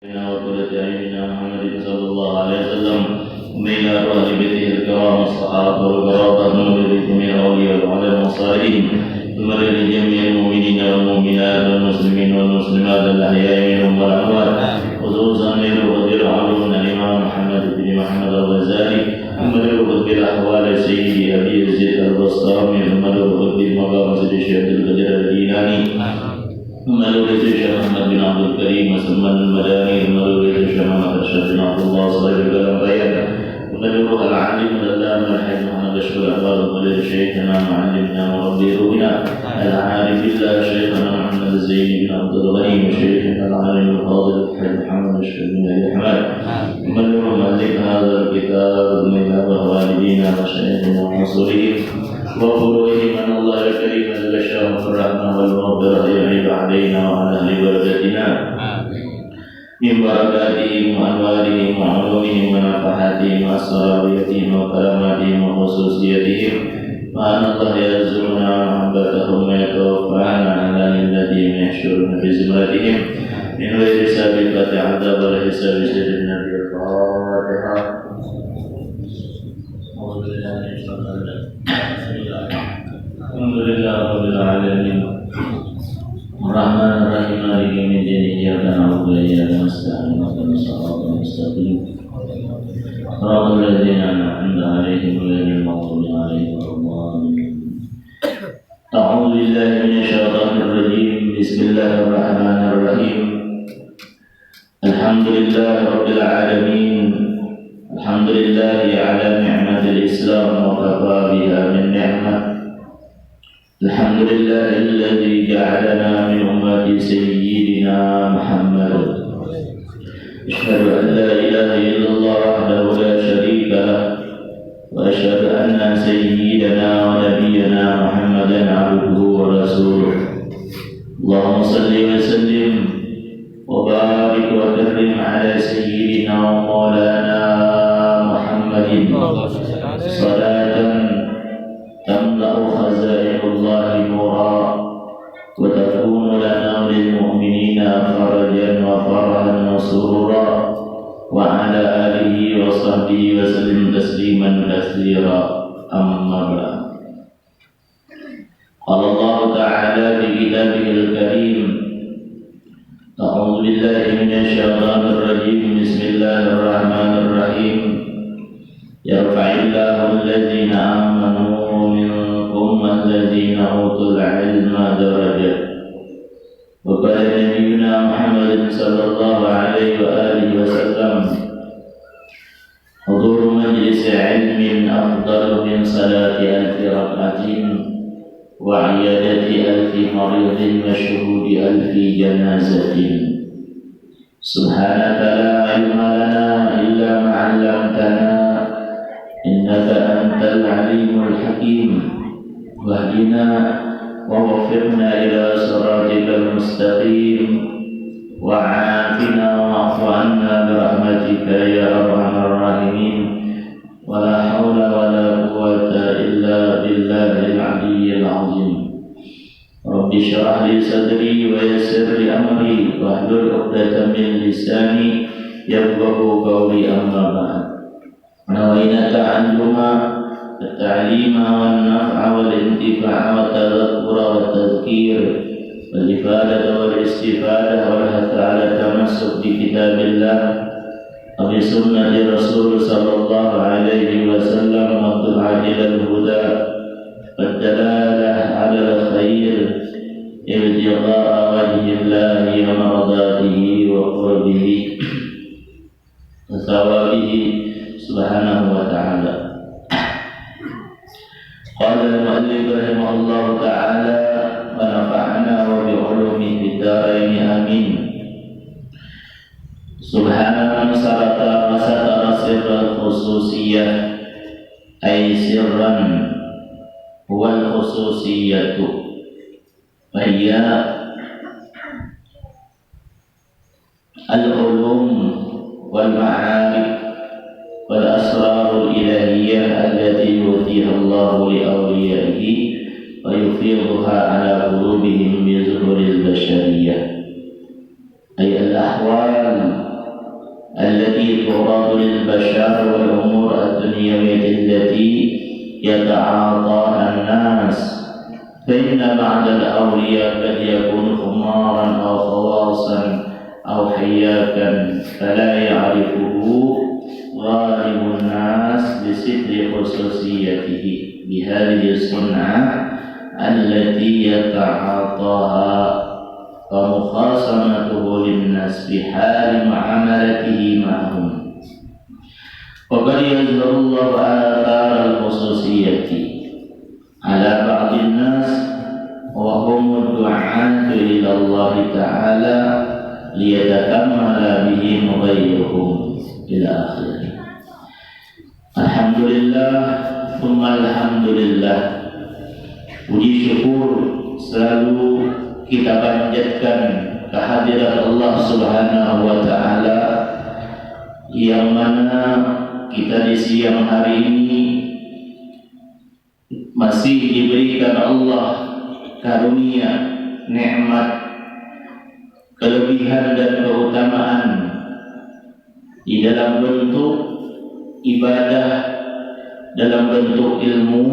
وقرة أعيننا محمد صلى الله عليه وسلم وإلى أهل بيته الكرام الصحابة والقرابة المؤمنين من الأولياء والعلماء والصالحين ثم لجميع المؤمنين والمؤمنات والمسلمين والمسلمات الأحياء منهم والأموات خصوصا للقدر علوم الإمام محمد بن محمد الغزالي ثم للقدر الأحوال سيدي أبي يزيد البسطامي ثم للقدر مقام سيد الشيخ القدر الجيلاني ثم لوليت الشيخ أحمد بن عبد الكريم وسلمان المداني ثم لوليت الشيخ محمد أشرف بن عبد الله صاحب الكلام بيان ثم لروح العالم العلامة الحاج محمد أشرف الأحباب ولد شيخنا معلمنا وربي روحنا العارف بالله شيخنا محمد الزين بن عبد الغني وشيخنا العالم الفاضل الحاج محمد أشرف بن أبي حماد ثم لروح مؤلف هذا الكتاب من والدينا وشيخنا وحصولهم وفروعهم أن الله الكريم جل شأنه الرحمة والمغفرة يعيب علينا وعلى أهل بلدتنا من بركاتهم وأنوارهم وعلومهم ونفحاتهم وأسراريتهم وكراماتهم وخصوصيتهم وأن الله يرزقنا محبتهم ويتوفانا على ملتهم ويحشرنا في زمرتهم من غير سابقة عذاب ولا حساب سيد النبي الفاتحة. الحمد لله رب العالمين الرحمن الرحيم مالك يوم الدين إياك نعبد وإياك نستعين اهدنا الصراط المستقيم صراط الذين أنعمت عليهم غير المغضوب عليهم ولا الضالين. أعوذ بالله من الشيطان الرجيم بسم الله الرحمن الرحيم الحمد لله رب العالمين الحمد لله على نعمة الإسلام وكفى بها من نعمة الحمد لله الذي جعلنا من أمة سيدنا محمد أشهد أن لا إله إلا الله وحده لا شريك له وأشهد أن سيدنا ونبينا محمدا عبده ورسوله اللهم صل وسلم وبارك وكرم على سيدنا ومولانا محمد صلاة تملأ خزائن الله نورا وتكون لنا وللمؤمنين فرجا وفرحا وسرورا وعلى آله وصحبه وسلم تسليما كثيرا أما بعد. قال الله تعالى في كتابه الكريم أعوذ بالله من الشيطان الرجيم بسم الله الرحمن الرحيم يرفع الله الذين آمنوا منكم والذين أوتوا العلم درجات. وقال نبينا محمد صلى الله عليه وآله وسلم حضور مجلس علم أفضل من صلاة 1000 ركعة وعيادة 1000 مريض وشهود 1000 جنازة. سبحانك لا علم لنا إلا ما علمتنا إنك أنت العليم الحكيم واهدنا ووفقنا إلى صراطك المستقيم وعافنا واعف عنا برحمتك يا أرحم الراحمين ولا حول ولا قوة إلا بالله العلي العظيم. رب اشرح لي صدري ويسر لي أمري واحلل عقدة من لساني يفقهوا قولي أما بعد. نوينا تعلم التعليم والنفع والانتفاع والتذكر والتذكير والإفادة والاستفادة والحث على التمسك بكتاب الله وبسنة رسول صلى الله عليه وسلم والدعاء إلى الهدى والدلالة على الخير ابتغاء وجه الله ومرضاته وقربه وثوابه سبحانه وتعالى. قال المؤلف رحمه الله تعالى ونفعنا وبعلومه في الدارين آمين. سبحان من ستر سر الخصوصية أي سرا هو الخصوصية وهي العلوم والمعارف والأسرار الإلهية التي يؤتيها الله لأوليائه ويفيضها على قلوبهم بظهور البشرية أي الأحوال تراد للبشر والأمور الدنيوية التي يتعاطاها الناس، فإن بعض الأولياء قد يكون خمارا أو خواصا أو حياكا فلا يعرفه غالب الناس بستر خصوصيته بهذه الصنعة التي يتعاطاها، ومخاصمته للناس بحال معاملته معهم. وقد يظهر الله آثار الخصوصية على بعض الناس وهم الدعاة إلى الله تعالى ليتكمل بهم غيرهم إلى آخره. Alhamdulillah, tsumma alhamdulillah. Puji syukur selalu kita panjatkan kehadirat Allah Subhanahu wa taala, yang mana kita di siang hari ini masih diberikan Allah karunia, nikmat, kelebihan dan keutamaan di dalam bentuk ibadah, dalam bentuk ilmu.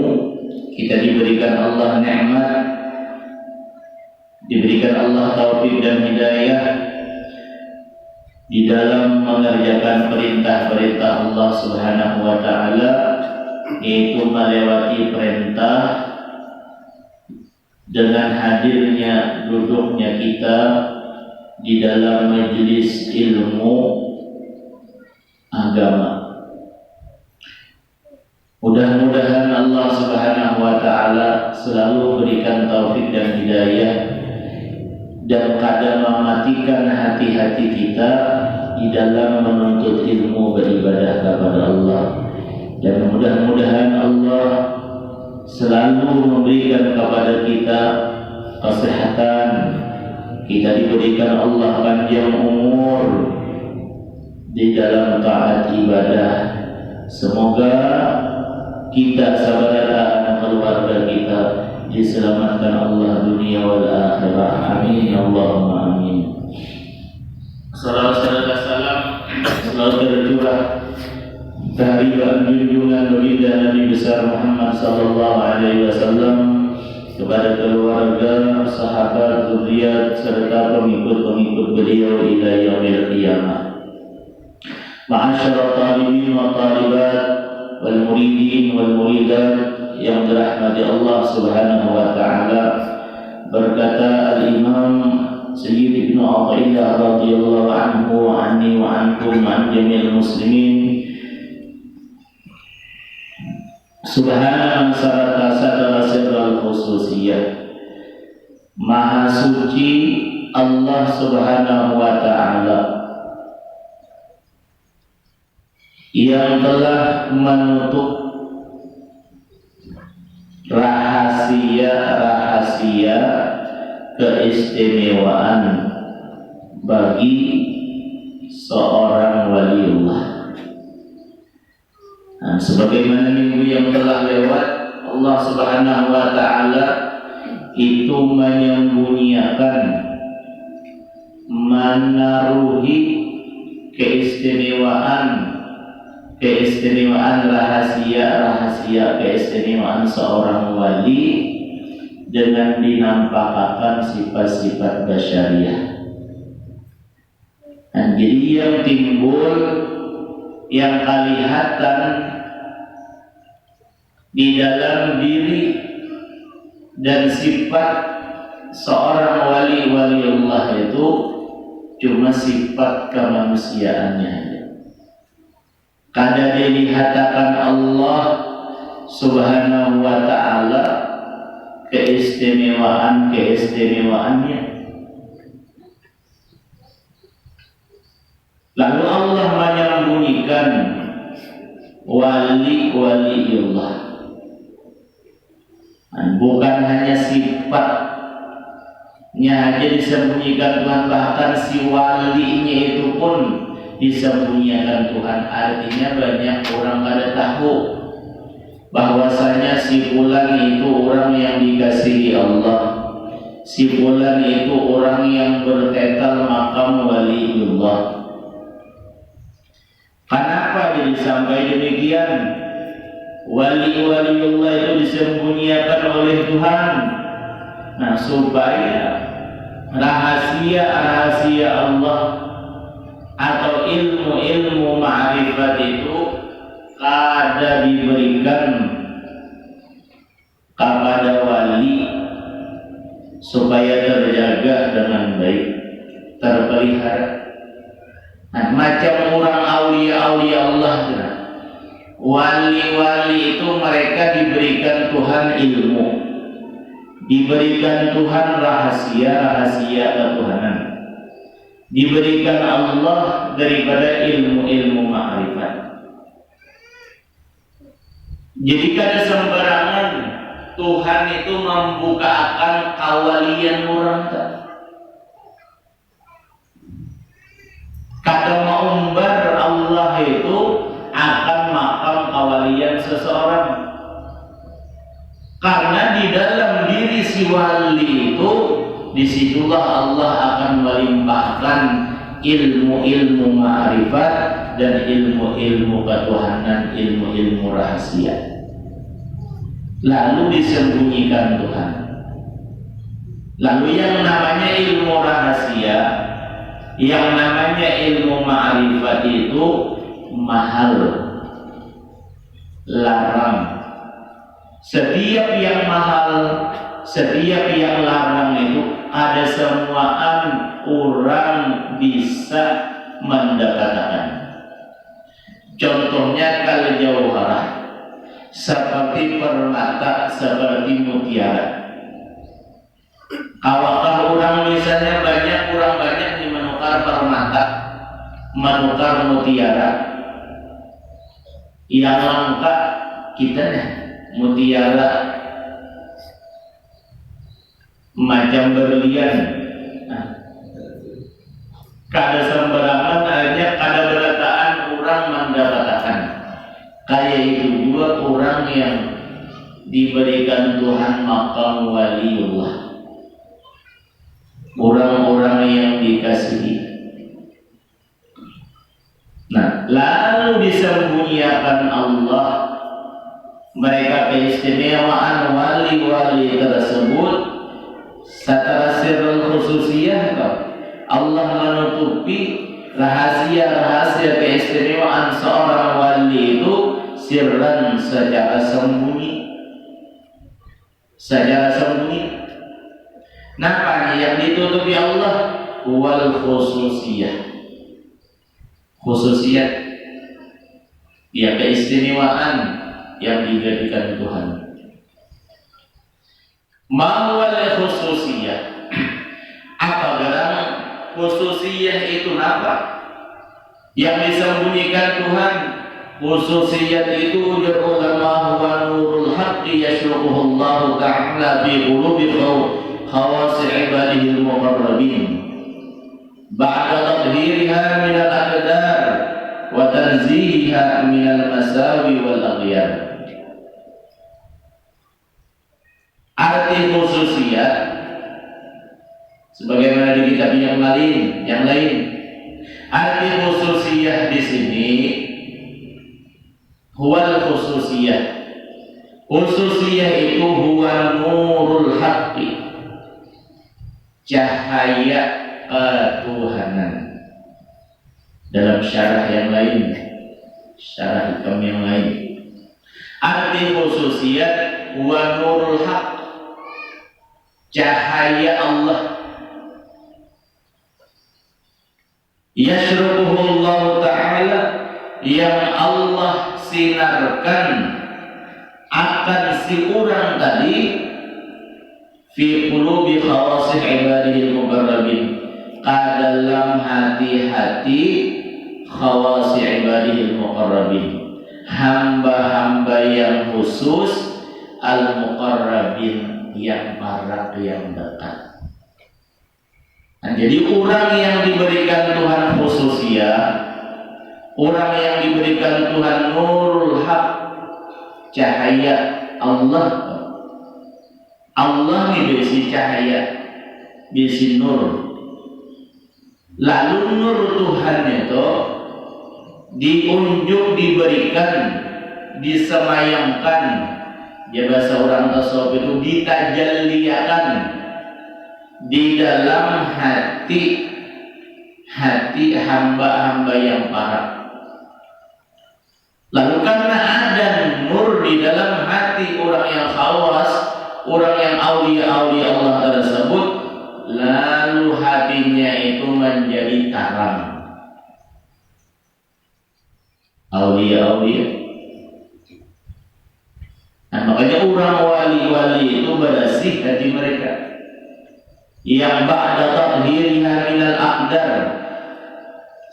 Kita diberikan Allah nikmat, diberikan Allah taufik dan hidayah di dalam mengerjakan perintah-perintah Allah Subhanahu wa taala, yaitu melewati perintah dengan hadirnya, duduknya kita di dalam majelis ilmu agama. Mudah-mudahan Allah Subhanahu wa taala selalu berikan taufik dan hidayah dan kadang mematikan hati-hati kita di dalam menuntut ilmu beribadah kepada Allah. Dan mudah-mudahan Allah selalu memberikan kepada kita kesehatan, kita diberikan Allah panjang umur di dalam taat ibadah. Semoga kita saudara dan keluarga kita diselamatkan Allah dunia wal akhirah. Amin ya Allahumma amin. Salam selalu tercurah kehadiran junjungan baginda Nabi besar Muhammad sallallahu alaihi wasallam kepada keluarga, sahabat, zuriat serta pengikut-pengikut beliau ila yaumil qiyamah. Ma'asyara talibin wa talibat wal muridin wal muridat yang dirahmati Allah Subhanahu wa taala, berkata Al-Imam Sayyid Ibnu Athaillah radhiyallahu anhu wa anni wa ankum an jamil muslimin, subhana man sarata sadara sirral khususiyah. Maha suci Allah Subhanahu wa taala yang telah menutup rahasia-rahasia keistimewaan bagi seorang waliullah. Nah, sebagaimana minggu yang telah lewat, Allah Subhanahu wa taala itu menyembunyikan, menaruhi keistimewaan rahasia keistimewaan seorang wali dengan dinampakkan sifat-sifat basyariah. Dan jadi yang timbul, yang kelihatan di dalam diri dan sifat seorang waliullah itu cuma sifat kemanusiaannya. Kada dilihatkan Allah Subhanahu wa taala keistimewaannya. Lalu Allah menyembunyikan waliullah. Bukan hanya sifatnya aja disembunyikan Tuhan, bahkan si walinya itu pun disembunyikan Tuhan. Artinya banyak orang kada tahu bahwasanya si fulan itu orang yang dikasihi Allah, si fulan itu orang yang bertetal makam waliullah. Kenapa jadi sampai demikian? Wali-waliullah itu disembunyikan oleh Tuhan. Nah, supaya rahasia-rahasia Allah atau ilmu-ilmu ma'rifat itu kada diberikan kepada wali supaya terjaga dengan baik, terpelihara. Nah, macam orang aulia-aulia Allah, wali-wali itu mereka diberikan Tuhan ilmu, diberikan Tuhan rahasia-rahasia ketuhanan, diberikan Allah daripada ilmu-ilmu ma'rifat. Jadi kada sembarangan Tuhan itu membukakan kawalian orang tak. Kada maumbar Allah itu akan makam kawalian seseorang, karena di dalam diri si wali itu disitulah Allah akan melimpahkan ilmu-ilmu ma'rifat dan ilmu-ilmu ketuhanan, ilmu-ilmu rahasia, lalu disembunyikan Tuhan. Lalu yang namanya ilmu rahasia, yang namanya ilmu ma'rifat itu mahal, larang. Setiap yang mahal, setiap yang larang itu ada semuaan orang bisa mendapatkan. Contohnya kalau jauharah, seperti permata, seperti mutiara. Apakah orang misalnya orang banyak di menukar permata, menukar mutiara, yang langka kita nih mutiara macam berlian. Nah, kada sembarangan hanya kada berataan orang mendapatkan. Kayak itu juga orang yang diberikan Tuhan makam waliullah, orang-orang yang dikasihi. Nah, lalu disembunyikan Allah mereka keistimewaan wali-wali tersebut secara sirrul khususiyah. Allah menutupi rahasia-rahasia keistimewaan seorang wali itu sirran, secara sembunyi, secara sembunyi. Nah, yang ditutupi Allah wal khususiyah, khususiyat, ya keistimewaan yang dijadikan Tuhan. Mawal khususiyah, apa gerang khususiyah itu apa? Yang disembunyikan Tuhan. Khususiyat itu ujar ulama huwa nurul haqqi yashruquhu Allah ta'ala fi qulubi khawasi ibadihi al-muqarrabin ba'da tadhhiriha min al-aqdar wa tanzihiha min al-masawi wal aghyar. Arti khususiyat sebagaimana di kitab yang lain. Arti khususiyah di sini huwal khususiyah. Khususiyah itu huwa nurul haqqi, cahaya ketuhanan. Dalam syarah yang lain, syarah hikam yang lain, arti khususiyat huwa nurul haqq, cahaya Allah. Yashruquhu Allah Ta'ala, yang Allah sinarkan akan si orang tadi fi qulubi khawasih ibadihi al-muqarrabin, dalam hati-hati khawasih ibadihi al-muqarrabin, hamba-hamba yang khusus, al-muqarrabin, yang barak, yang dekat. Nah, jadi orang yang diberikan Tuhan khususiyah, orang yang diberikan Tuhan nurul haq, cahaya Allah. Allah ini besi cahaya, besi nur. Lalu nur Tuhan itu diunjuk, diberikan, disemayamkan. Ya, bahasa orang tasawuf itu ditajalliakan di dalam hati hamba-hamba yang parah. Lalu karena ada nur di dalam hati orang yang khawas, orang yang aulia-aulia Allah tersebut, lalu hatinya itu menjadi terang. Aulia-aulia. Nah, makanya orang wali-wali itu bersih hati mereka. Yang ba'da tathhiriha minal aqdar,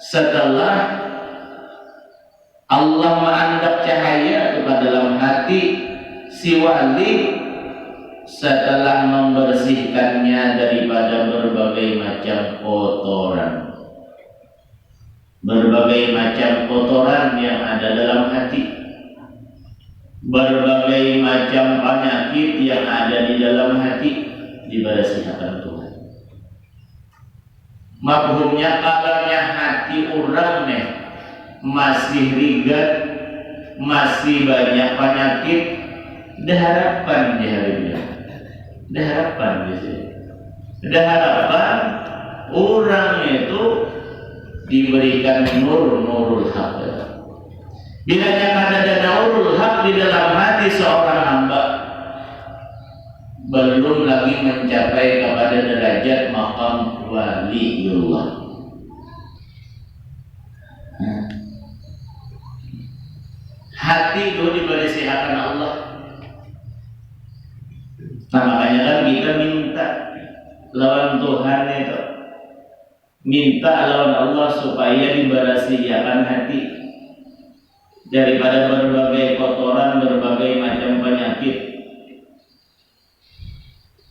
setelah Allah menandap cahaya ke dalam hati si wali, setelah membersihkannya daripada berbagai macam kotoran. Berbagai macam kotoran yang ada dalam hati, berbagai macam penyakit yang ada di dalam hati dibersihkan Tuhan. Mafhumnya, kalanya hati orang nih masih rigat, masih banyak penyakit, daharapan di harinya, daharapan di sini, daharapan orang itu diberikan nurul haq. Bila ada nurul haq di dalam hati seorang hamba, belum lagi mencapai kepada derajat maqam waliullah. Hati itu dibersihkan Allah. Nah, makanya kan kita minta lawan Tuhan itu, minta lawan Allah supaya dibersihkan hati daripada berbagai kotoran, berbagai macam penyakit.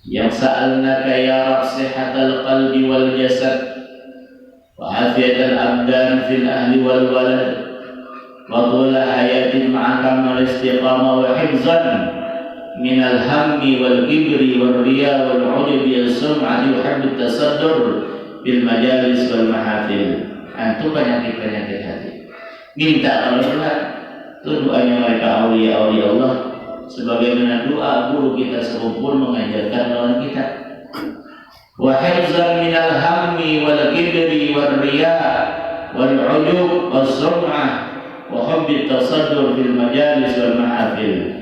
Yang sa'alnaka ya Rabb sihatal qalbi wal jasad wa afiyatal abdan fil ahli wal walad wa tula hayatin ma'aka mal istiqamah wa hifzan minal hammi wal kibri wal riya wal ujubi wal sum'ati wa habbit tasaddur bil majalis wal mahafil. Itu penyakit-penyakit hati. Minta Allah Tuhan. Itu doanya mereka aulia-aulia Allah, sebagaimana doa guru kita sepumpul mengajarkan lawan kita. Wa hifzan minal hammi wal kibri wal riya wal ujub was sum'ah wa habbit tasaddur bil majalis wal mahafil.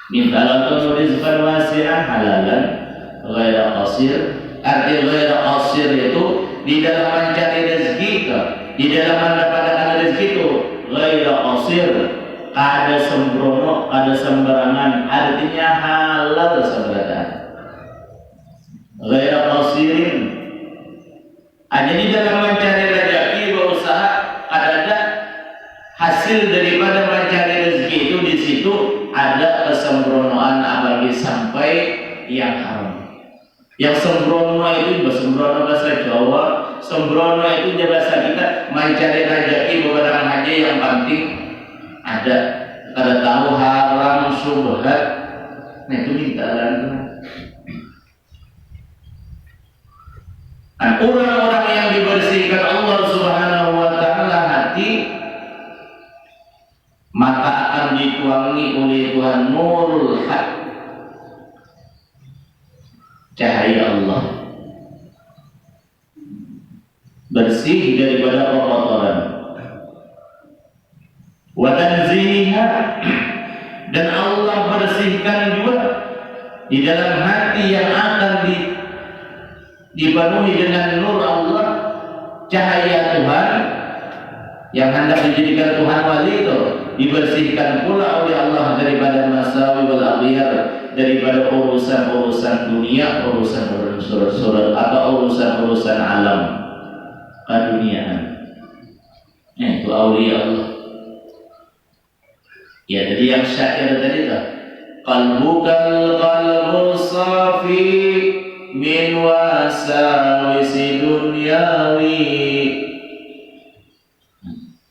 Minta Allah rizqan wasi'an halalan ghaira qasir. Arti ghaira qasir itu di dalam mencari rezeki, di dalam mendapatkan rezeki itu ghaira qasir, ada sembrono, ada sembarangan, artinya halal sebenarnya. Ghaira qasirin, jadi dalam mencari rezeki berusaha ada hasil daripada mencari rezeki itu, di situ ada kesembronoan apalagi sampai yang haram. Yang sembrono itu sembrono bahasa Jawa, sembrono itu bahasa kita mencari rezeki beberapa aja yang penting ada tahu haram syubhat. Nah, itu minta Tuhan. Nah, orang-orang yang dibersihkan Allah Subhanahu wa taala hati, maka akan dituangi oleh Tuhan nurul haq, cahaya Allah, bersih daripada kotoran. Wa tanziha, dan Allah bersihkan juga di dalam hati yang akan dipenuhi dengan nur Allah, cahaya Tuhan yang hendak dijadikan Tuhan wali itu dibersihkan pula oleh Allah daripada masawi wal aghyar, daripada urusan-urusan dunia, urusan surat-surat atau urusan-urusan alam keduniaan. Itu aulia Allah. Ya, jadi yang syair tadi itu, qalbukal qalbu safi min wasawisi dunyawi.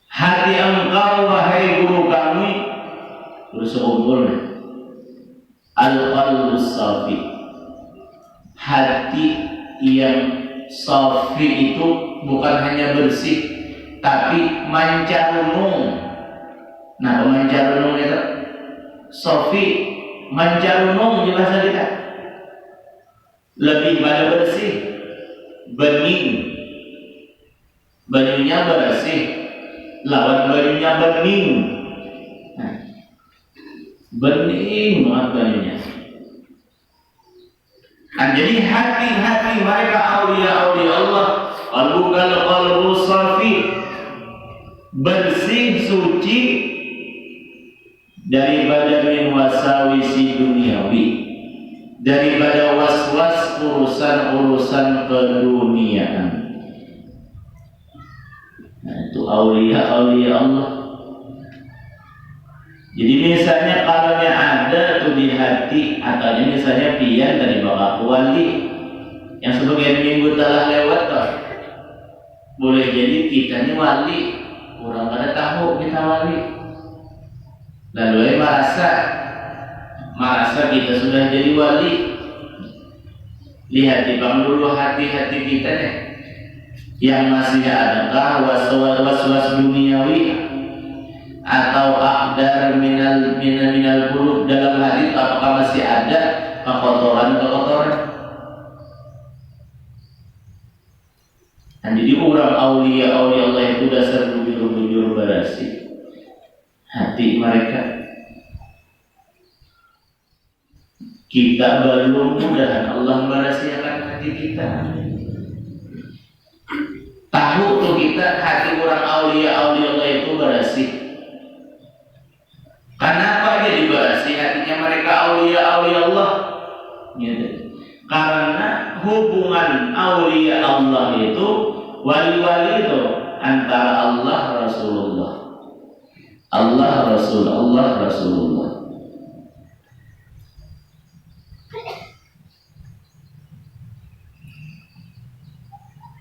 Hati engkau wahai guru kami, terus seumpul al-qalbu safi, hati yang safi itu bukan hanya bersih, tapi mancarunung. Nah, mancarunung itu sofi, mancarunung di bahasa kita lebih pada bersih, bening. Banyunya bersih, lawan banyunya bening. Nah, bening banget banyunya. Nah, jadi hati-hati mereka aulia-aulia Allah, qalbu safi, bersih, suci daripada min wasawisi duniawi, daripada was-was urusan-urusan keduniaan. Nah, itu aulia-aulia Allah. Jadi misalnya kalau ada tuh di hati, atau misalnya pian dari bapak wali yang sebagian minggu telah lewat toh, boleh jadi kita ini wali, orang pada tahu kita wali, lalu merasa kita sudah jadi wali. Lihat bang dulu hati-hati kita deh, yang masih adakah was-was duniawi atau akdar minal qulub dalam hati, apakah masih ada kekotoran. Dan jadi orang aulia Allah itu dasar bujur berasi hati mereka. Kita belum mudah Allah merahasiakan hati kita. Tahu tuh kita hati orang aulia Allah itu berasi. Kenapa jadi berasi hatinya mereka aulia Allah? Gitu. Karena hubungan aulia Allah itu, wali-wali itu antara Allah Rasulullah. Allah Rasulullah.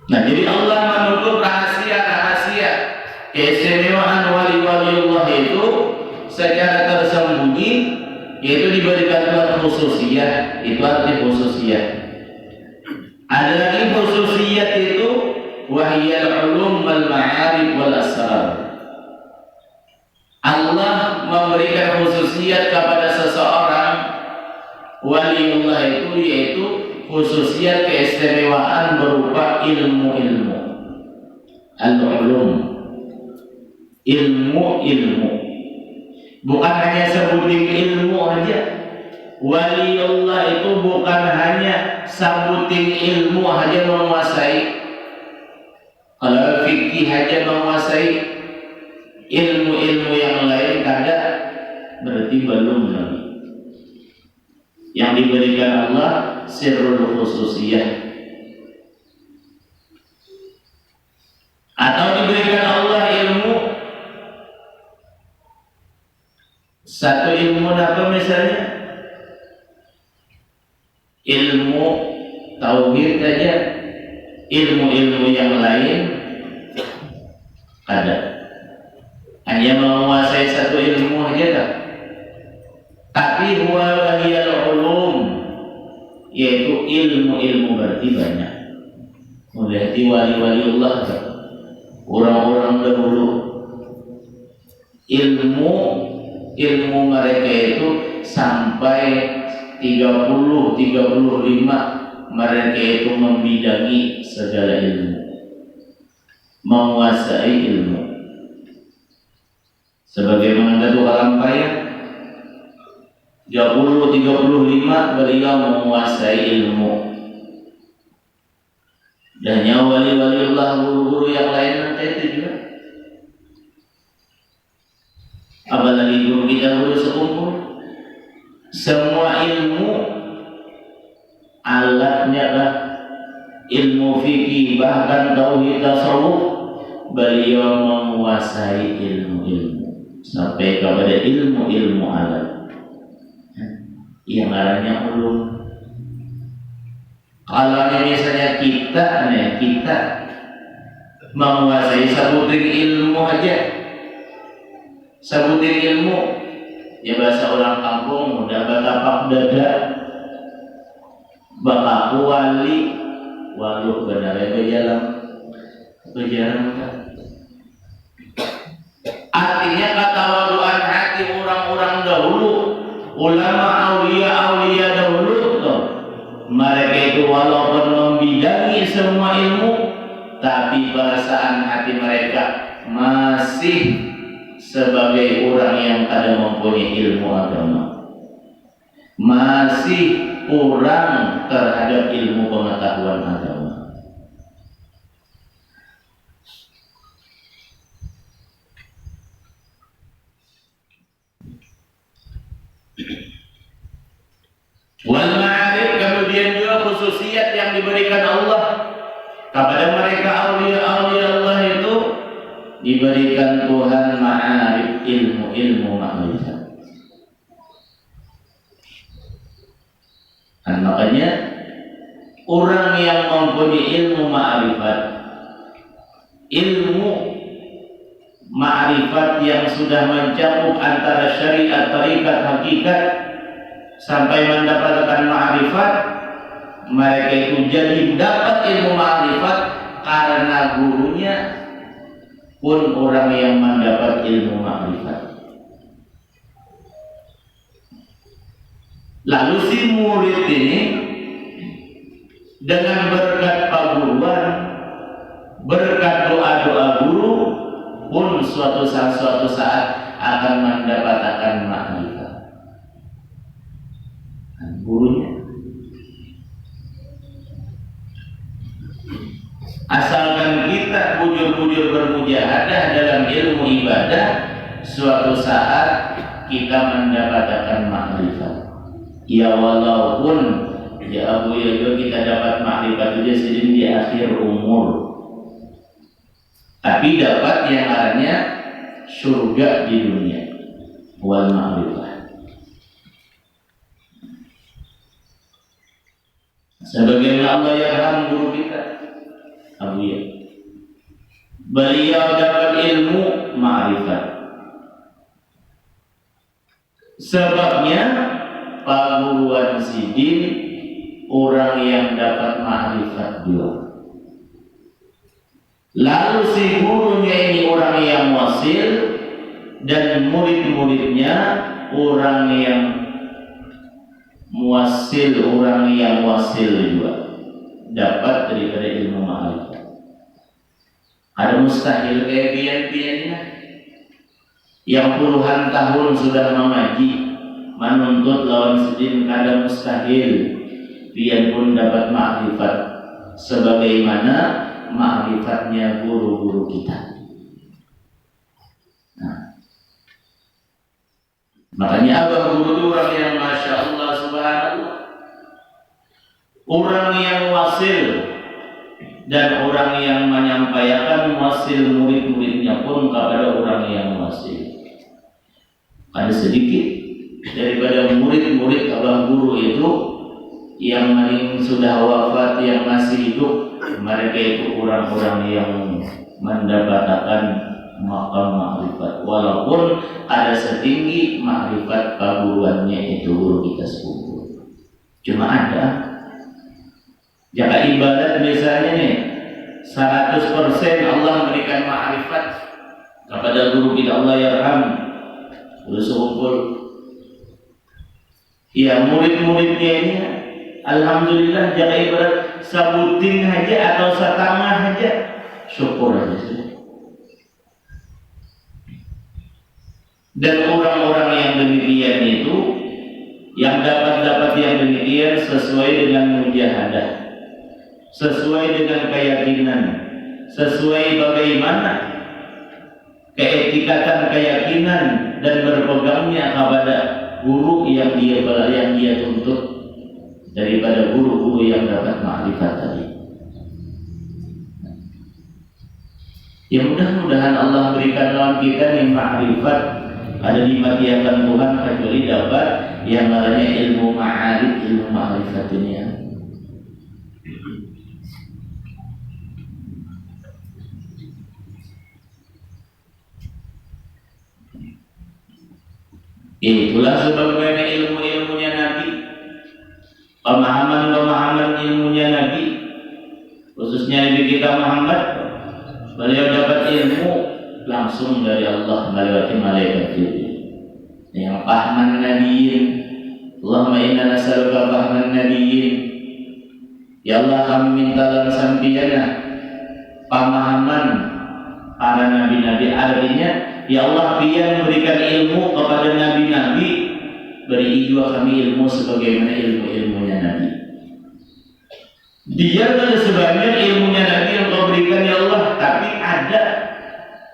Nah, jadi Allah menutup rahasia keistimewaan wali-wali Allah itu secara tersembunyi, yaitu diberikan Tuhan khususiyah. Itu arti khususiyah. Ada lagi khususiyah itu wahyal ulum wal ma'arif wal asrar. Allah memberikan khususiyat kepada seseorang waliullah itu, yaitu khususiyat keistimewaan berupa ilmu-ilmu, al-ulum, ilmu. Bukan hanya sebutin ilmu aja. Waliullah itu bukan hanya sebutin ilmu aja menguasai. Kalau fikih aja menguasai, ilmu-ilmu yang lain kada, berarti belum lagi. Yang diberikan Allah sirrul khususiyah, atau diberikan Allah ilmu. Satu ilmu apa misalnya? Ilmu tauhid saja, ilmu-ilmu yang lain ada. Hanya menguasai satu ilmu saja tak? Tapi huwa wahiyal ulum, yaitu ilmu-ilmu berarti banyak. Mulai di wali-waliullah, orang-orang dahulu, ilmu mereka itu sampai 30-35 mereka itu membidangi segala ilmu, menguasai ilmu. Sebagaimana Datuk Alampaya 30-35 beliau menguasai ilmu. Dan yang wali-waliullah, guru-guru yang lain nanti itu juga. Apalagi guru kita, guru sekumpul. Semua ilmu alatnya lah, ilmu fikih, bahkan tauhid tasawuf, beliau menguasai ilmu-ilmu sampai kepada ilmu-ilmu alat yang arahnya ulum. Kalau misalnya kita menguasai sebutin ilmu aja, sebutin ilmu, ya bahasa orang kampung udah batapak dada, bakaku wali, waluh benar ya berjalan kan. keresahan hati mereka masih sebagai orang yang kada mempunyai ilmu agama, masih kurang terhadap ilmu pengetahuan agama. Wal ma'arif, kemudian juga khususiat yang diberikan Allah kepada mereka aulia-aulia Allah itu diberikan Tuhan ma'arif, ilmu-ilmu ma'rifat. Dan makanya orang yang mempunyai ilmu ma'rifat yang sudah mencakup antara syariat, tarikat, hakikat sampai mendapatkan ma'rifat, mereka itu jadi dapat ilmu ma'rifat karena gurunya pun orang yang mendapat ilmu ma'rifat. Lalu si murid ini dengan berkat paguruan, berkat doa-doa guru pun suatu saat akan mendapatkan ma'rifat. Gurunya asalkan kita bujur-bujur bermujahadah dalam ilmu ibadah, suatu saat kita mendapatkan makrifat. Ya walaupun ya Abu ya juga kita dapat makrifat itu sedang di akhir umur, tapi dapat yang artinya surga di dunia. Wal makrifat. Sebagaimana Allah yarham guru kita Abu ya, beliau dapat ilmu ma'rifat. Sebabnya paguruan sidin orang yang dapat ma'rifat juga. Lalu si gurunya ini orang yang wasil dan murid-muridnya orang yang muasil, orang yang wasil juga dapat daripada ilmu ma'rifat. Ada mustahil kayak pian-piannya yang puluhan tahun sudah mengaji menuntut lawan sedin, kada mustahil pian pun dapat ma'rifat sebagaimana ma'rifatnya guru-guru kita. Makanya abang guru itu orang yang Masya Allah subhanallah, orang yang wasil dan orang yang menyampaikan wasil murid-muridnya pun kepada orang yang wasil. Ada sedikit daripada murid-murid abang guru itu yang sudah wafat, yang masih hidup, mereka itu orang-orang yang mendapatkan maqam ma'rifat, walaupun ada setinggi ma'rifat paguruannya itu guru kita sepupu. Cuma ada jika ibadat misalnya nih 100% Allah memberikan ma'rifat kepada guru kita Allah yarham, terus kumpul ya murid-muridnya ini alhamdulillah jika ibadat sabutin aja atau setengah aja syukur aja sudah. Dan orang-orang yang demikian itu yang dapat yang demikian sesuai dengan mujahadah, sesuai dengan keyakinan, sesuai bagaimana keetikatan keyakinan dan berpegangnya kepada guru yang dia tuntut daripada guru-guru yang dapat ma'rifat tadi. Ya mudah-mudahan Allah berikan lawan kita nih ma'rifat, ada dimatiakan Tuhan kecuali dapat yang namanya ilmu ma'arif, ilmu ma'rifat dunia. Itulah sebagaimana ilmu-ilmunya Nabi, pemahaman ilmunya Nabi, khususnya Nabi kita Muhammad. Beliau dapat ilmu langsung dari Allah melewati malaikat Jibril. Yang pahaman nabiyyin, Allahumma inna nas'aluka fahman nabiyyin. Ya Allah, kami minta dalam sampiyana pemahaman para nabi-nabi. Artinya ya Allah pian memberikan ilmu kepada nabi-nabi, beri juga kami ilmu sebagaimana ilmu-ilmunya nabi. Dia ada sebagian ilmunya nabi yang kau berikan ya Allah, tapi ada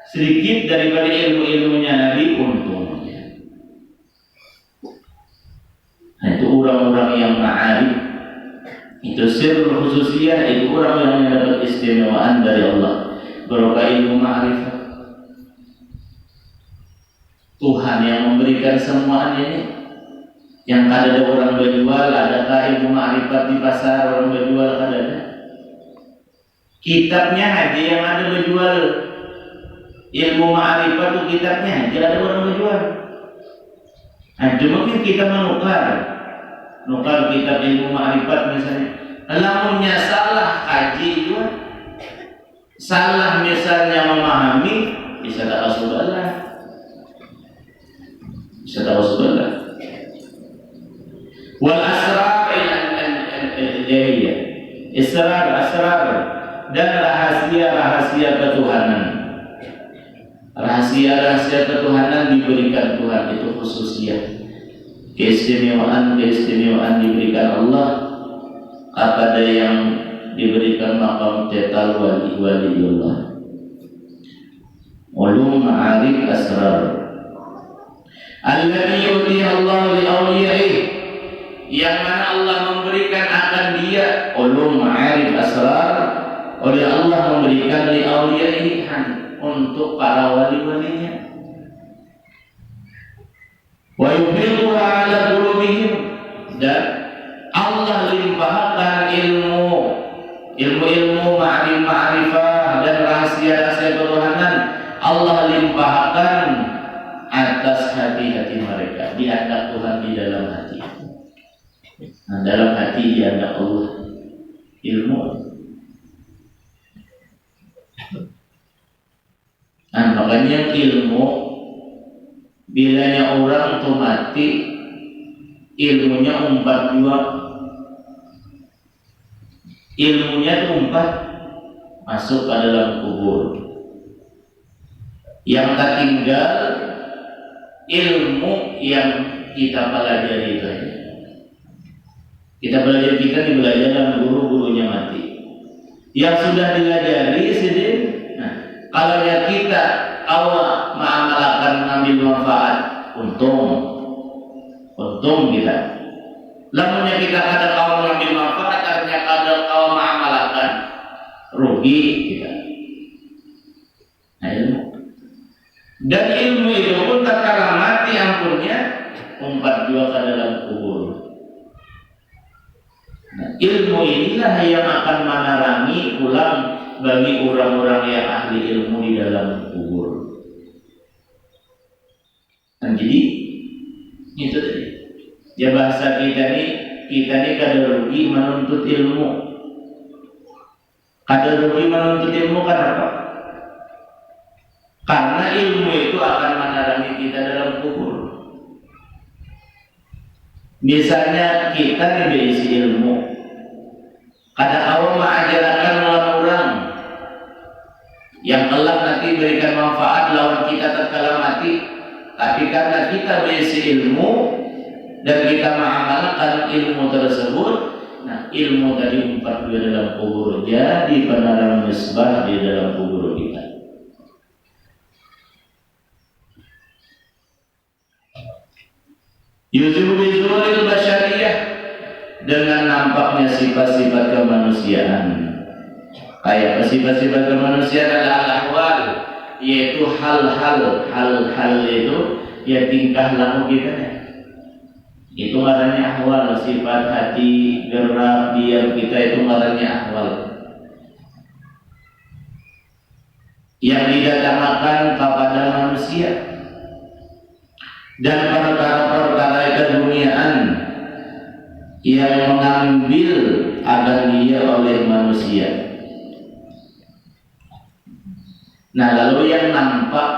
sedikit daripada ilmu-ilmunya nabi untungnya. Nah, itu orang-orang yang ma'arif, itu sirrul khususiyah, itu orang yang mendapat istimewaan dari Allah berupa ilmu ma'rifat. Tuhan yang memberikan semuanya ini. Yang ada orang berjual, adakah ilmu ma'rifat di pasar orang berjual ada? Kitabnya aja yang ada berjual. Ilmu ma'rifat itu kitabnya aja ada orang berjual. Nah, cuma kita menukar kitab ilmu ma'rifat misalnya. Lamunnya salah kaji juga, salah misalnya memahami, bisa tak asubullah, bisa tak asubullah. Wal asrar al-jahiyah, asrar dan rahasia ketuhanan. Rahasia ketuhanan diberikan Tuhan, itu khususnya. Keistimewaan diberikan Allah kepada yang diberikan maqam tetal wali-waliullah. Ulum ma'arif asrar alladhi yutiha Allah li awliyaih, yang mana Allah memberikan akan dia ulum ma'arif asrar oleh Allah memberikan li awliyaih untuk para wali-walinya. Wa yufiduha ala qulubihim, dan Allah limpahkan ilmu ma'rifah dan rahasia-rahasia ketuhanan Allah limpahkan atas hati-hati mereka, dianggap Tuhan di dalam hati. Nah, dalam hati dianggap Allah ilmu. Nah, makanya ilmu bilanya orang tuh mati, ilmunya umpat juga. Ilmunya tuh umpat masuk ke dalam kubur. Yang tertinggal ilmu yang kita pelajari itu aja. Kita belajar, kita belajar dan guru-gurunya mati. Yang sudah dilajari sendiri. Nah, kalau yang kita awal mengamalkan mengambil manfaat, untung kita. Lamunnya kita kada kau mengambil manfaat, artinya kada kau mengamalkan, rugi kita. Nah, ilmu. Dan ilmu itu pun tak kalah mati ampunnya, umpat juga ke dalam kubur. Nah, ilmu inilah yang akan menerangi pulang bagi orang-orang yang ahli ilmu di dalam kubur. Dan jadi itu tadi. Ya bahasa kita ni kada rugi menuntut ilmu. Kada rugi menuntut ilmu kenapa? Karena ilmu itu akan menerangi kita dalam kubur. Misalnya kita ni berisi ilmu, kada awal mengajarkan orang yang kelak nanti berikan manfaat lawan kita tatkala mati, tapi karena kita berisi ilmu dan kita mengamalkan ilmu tersebut, nah ilmu tadi umpat di dalam kubur, jadi penerang misbah di dalam kubur kita. Yuzuhu bizuril basyariyah, dengan nampaknya sifat-sifat kemanusiaan. Kayak sifat-sifat kemanusiaan adalah ahwal, yaitu hal-hal itu ya tingkah laku kita. Itu ngarannya ahwal, sifat hati, gerak, diam kita itu ngarannya ahwal. Yang didatangkan kepada manusia dan perkara-perkara keduniaan yang mengambil agar dia oleh manusia. Nah, lalu yang nampak,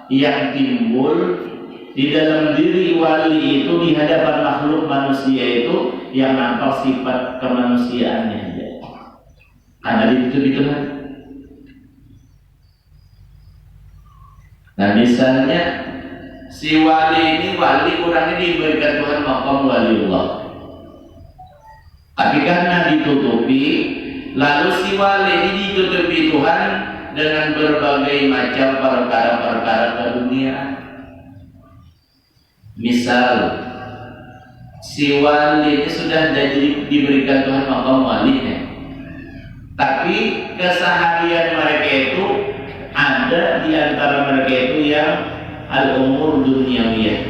yang timbul di dalam diri wali itu di hadapan makhluk manusia itu yang nampak sifat kemanusiaannya aja. Karena itu di Tuhan. Nah misalnya si wali ini, wali orang ini diberikan Tuhan maqam waliullah, tapi karena ditutupi, lalu si wali ini ditutupi Tuhan dengan berbagai macam perkara-perkara keduniaan. Misal si wali ini sudah diberikan Tuhan maqam walinya, tapi keseharian mereka itu ada di antara mereka itu yang al-umur dunyawiyah,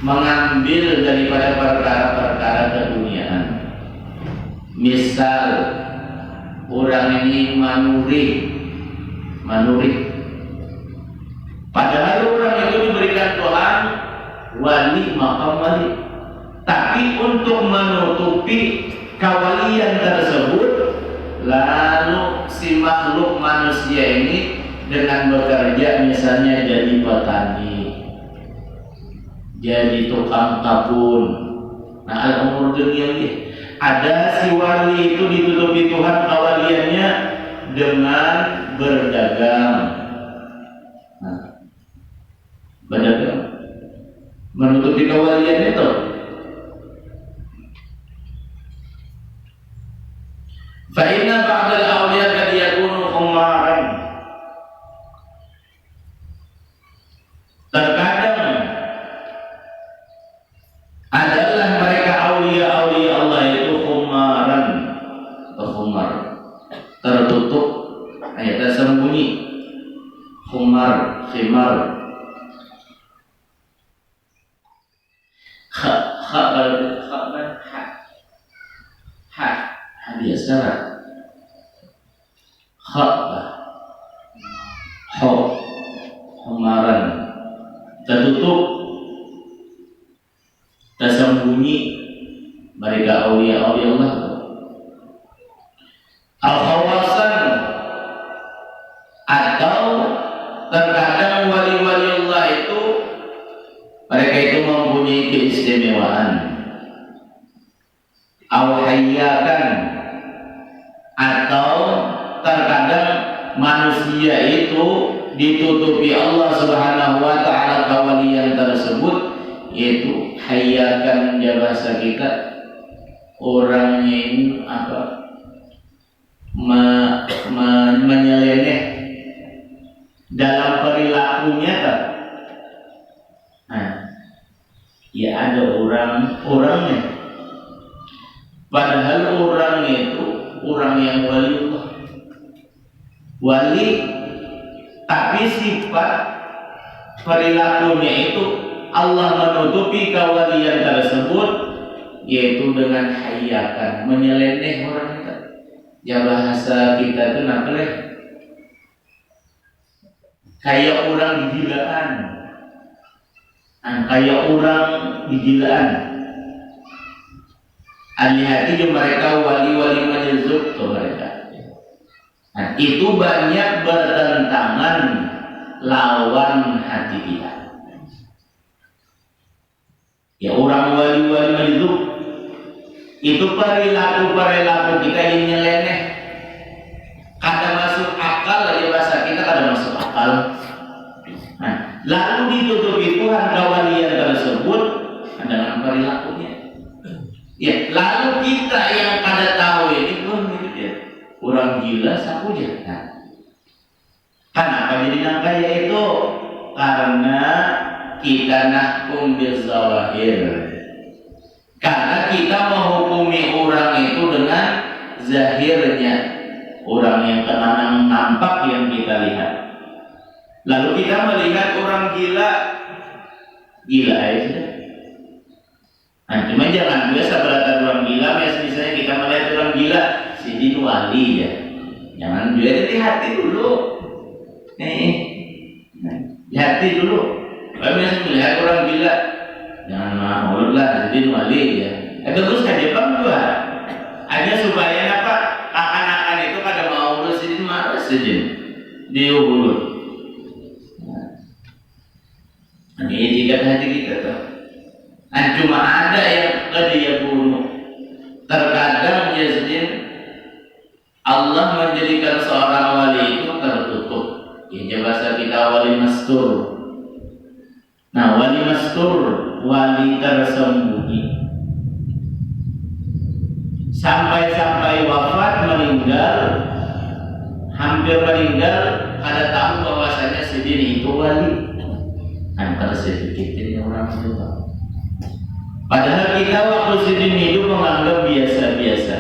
mengambil daripada perkara-perkara keduniaan. Misal orang ini manuri, padahal orang itu diberikan Tuhan wali, maqam wali, tapi untuk menutupi kewalian tersebut, lalu si makhluk manusia ini dengan bekerja misalnya jadi petani, jadi tukang kebun. Nah al-umur dunyawiyah, ada si wali itu ditutupi Tuhan kewaliannya dengan berdagang. Nah, berdagang menutupi kewalian itu. Fa inna ba'dal awliya kad yakunu khumaran. Terkadang adalah mereka aulia-aulia Allah itu khumaran, khumar, tertutup, tersembunyi, khumar, khimar. Biasa khumaran, tertutup, tersembunyi, mereka aulia-aulia Allah. Al-khawasan, atau terkadang wali-wali Allah itu mereka itu mempunyai keistimewaan. Al-hayyakan, atau terkadang manusia itu ditutupi Allah Subhanahu wa taala kewalian tersebut, yaitu hayyakan ya bahasa kita, orangnya ini menyeleneh dalam perilakunya kan. Nah, ya ada orangnya, padahal orang itu orang yang wali, tapi sifat perilakunya itu Allah menutupi kewalian tersebut, yaitu dengan hayyakan, menyeleneh orang itu. Ya bahasa kita itu nakleh, kayak orang gilaan, Hati-hati mereka wali-wali majzub tuh mereka. Nah, itu banyak bertentangan lawan hati kita. Ya orang wali-wali majzub itu perilaku kita yang nyeleneh, kada masuk akal, ya bahasa kita kada masuk akal. Nah, lalu ditutupi Tuhan kewalian tersebut dengan perilakunya. Ya, lalu kita yang kada tahu ini pun ya, orang gila sapunya. Nah, kenapa jadi nangkaya itu? Karena kita nahkum bil zawahir. Karena kita menghukumi orang itu dengan zahirnya, orang yang tenang nampak yang kita lihat. Lalu kita melihat orang gila aja. Nah, cuma jangan biasa berkata orang gila, misalnya kita melihat orang gila, si ini wali ya. Jangan juga di hati dulu. Di hati dulu. Kalau misalnya melihat orang gila, jangan mau lah, si ini wali ya. Terus kan Jepang juga. Hanya supaya apa? Akan-akan itu kada mau urus si ini marah saja. Diurus. Nah, ini tiga hati kita tuh. Nah, cuma ada yang dia bunuh. Terkadang Yazid Allah menjadikan seorang wali itu tertutup. Ya bahasa kita wali mastur. Nah, wali mastur, wali tersembunyi. Sampai-sampai wafat, meninggal, hampir meninggal, ada tahu bahwasanya si Dini itu wali. Kan pada sedikitnya orang itu. Padahal kita waktu si Dini itu menganggap biasa-biasa.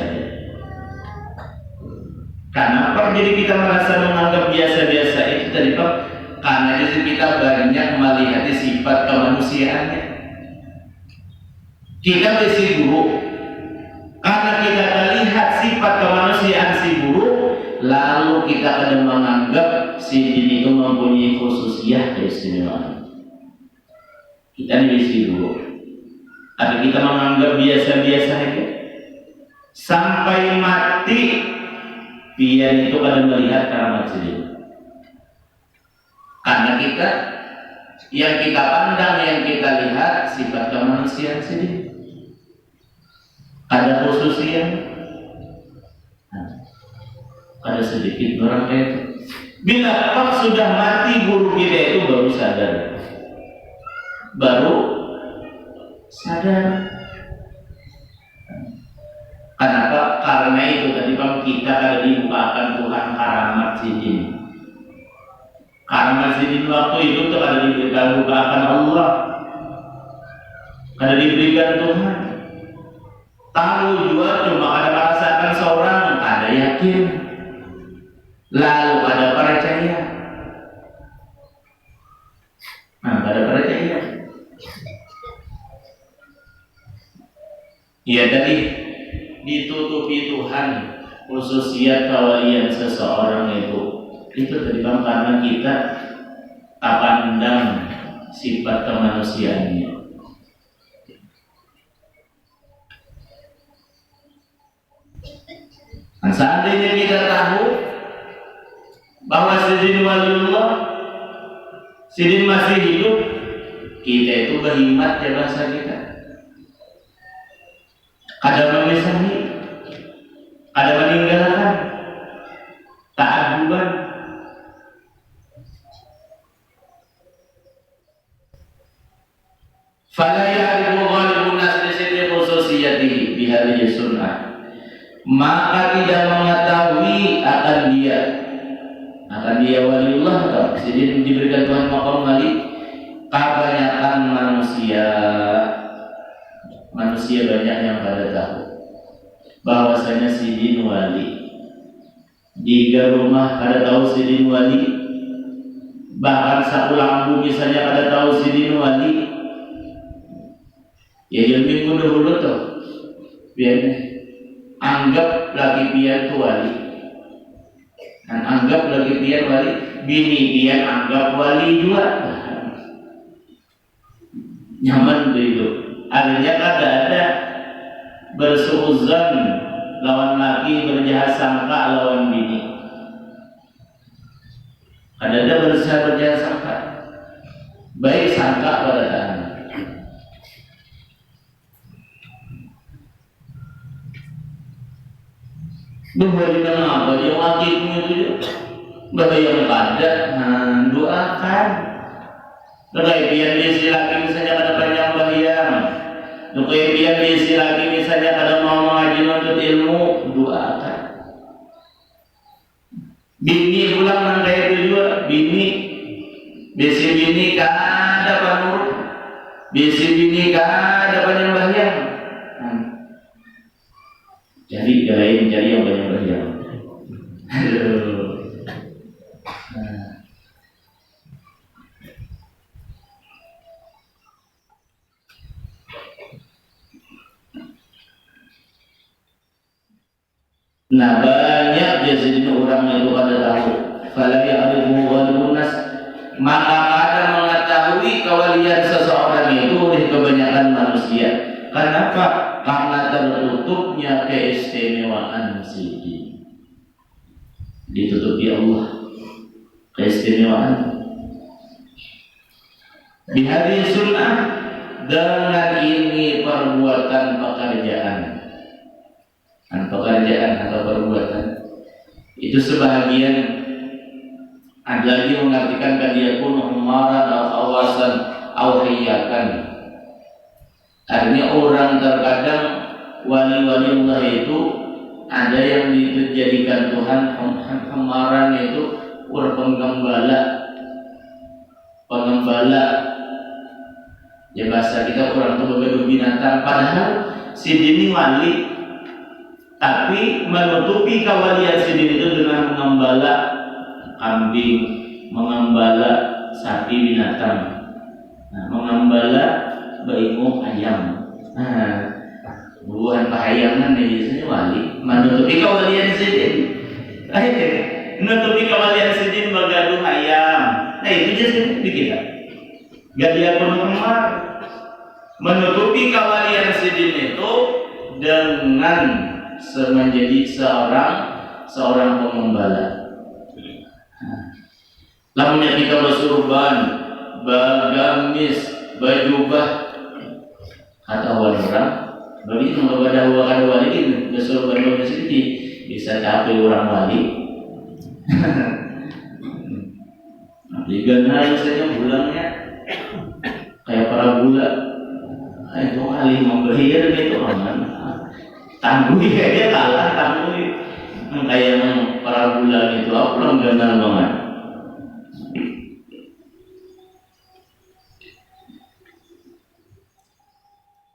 Kenapa jadi kita merasa menganggap biasa-biasa itu tadi Pak? Karena jadi kita banyak melihat sifat kemanusiaannya. Kita besi buruk. Karena kita melihat sifat kemanusiaan si buruk, lalu kita akan menganggap si Dini itu mempunyai khususiyah keistimewaan. Kita besi buruk. Tapi kita menganggap biasa-biasa saja. Sampai mati pian itu akan melihat karamat sendiri. Karena kita yang kita pandang, yang kita lihat sifat kemanusiaan sendiri. Ada khususnya. Ada sedikit orang itu. Bila Pak sudah mati guru kita itu baru sadar. Kenapa? Karena itu tadi Pak kita ada dibukakan Tuhan karamat sidin. Karamat sidin waktu itu tuh ada diberikan bukaan Allah, ada diberikan Tuhan. Tahu juga cuma ada merasakan seorang, ada yakin, lalu ada percaya. Nah, ada percaya. Ya tadi ditutupi Tuhan khususnya kewalian seseorang itu tadi Bang, karena kita pandang sifat kemanusiaannya. Nah, seandainya kita tahu bahwa Sidin waliullah, Sidin masih hidup, kita itu berhikmat ya bahasa kita. Ada memisahi, ada meninggalkan, ta'aduban. Fala ya'rifu ghalibun nas bi sirri khususiyatihi bi hadhihi sunnah. Maka tidak mengetahui akan dia waliullah atau jadi diberikan Tuhan maqam wali. Kebanyakan manusia banyak yang pada tahu bahwasanya Sidin wali. Di rumah pada tahu Sidin wali, bahkan satu lampu misalnya pada tahu Sidin wali. Ya yang minggu dahulu tuh biar anggap lagi pian tu wali, dan anggap lagi pian wali, bini pian anggap wali juga. Nyaman itu. Artinya ada bersuuzan lawan laki, berjahat sangka lawan bini. Ada berjahat sangka, baik sangka pada anak. Bahwa apa yang wakilmu itu bahwa yang pada doakan. Kalau biar diisi lagi misalnya ada banyak bahian, kalau biar diisi lagi misalnya ada mau mengaji untuk ilmu, doakan. Bini pulang nang kayak itu juga, bisi bini kada panur, bisi bini kada banyak bahian. Cari yang banyak bahian. Nah banyak jadi orang itu pada tahu. Kalau yang ada ghalibun nas, maka ada mengetahui kewalian seseorang itu oleh kebanyakan manusia. Kenapa? Karena tertutupnya keistimewaan Sidin. Ditutupi Allah keistimewaan. Di hari sunnah dengan ini perbuatan pekerjaan atau perbuatan itu sebahagian Ada lagi mengartikan kad yakunu humaran atau awasan atau hayyakan. Artinya orang terkadang wali-wali Allah itu ada yang dijadikan Tuhan humaran, itu pengembala. Ya bahasa kita orang itu begitu binatang. Padahal si ini wali, tapi menutupi kewalian si itu dengan mengembala kambing, mengembala sapi binatang, mengembala baimu ayam. Bukan pahayangan ini biasanya wali, menutupi kewalian si ini. Menutupi kewalian si ini bergaduh ayam. Itu jadi di kita. Gak dia penggemar menutupi kewalian sidin itu dengan menjadi seorang pengembala. Lamunnya kita bersurban, bagamis, bajubah, kata orang bagi mengepada wali ini bersurban bagus ini bisa capai orang wali. Digana saja bulangnya kayak para gula, itu ahli membayar gitu aman. Tanggui aja kalah tanggui, kayak para gula itu aku langganan banget.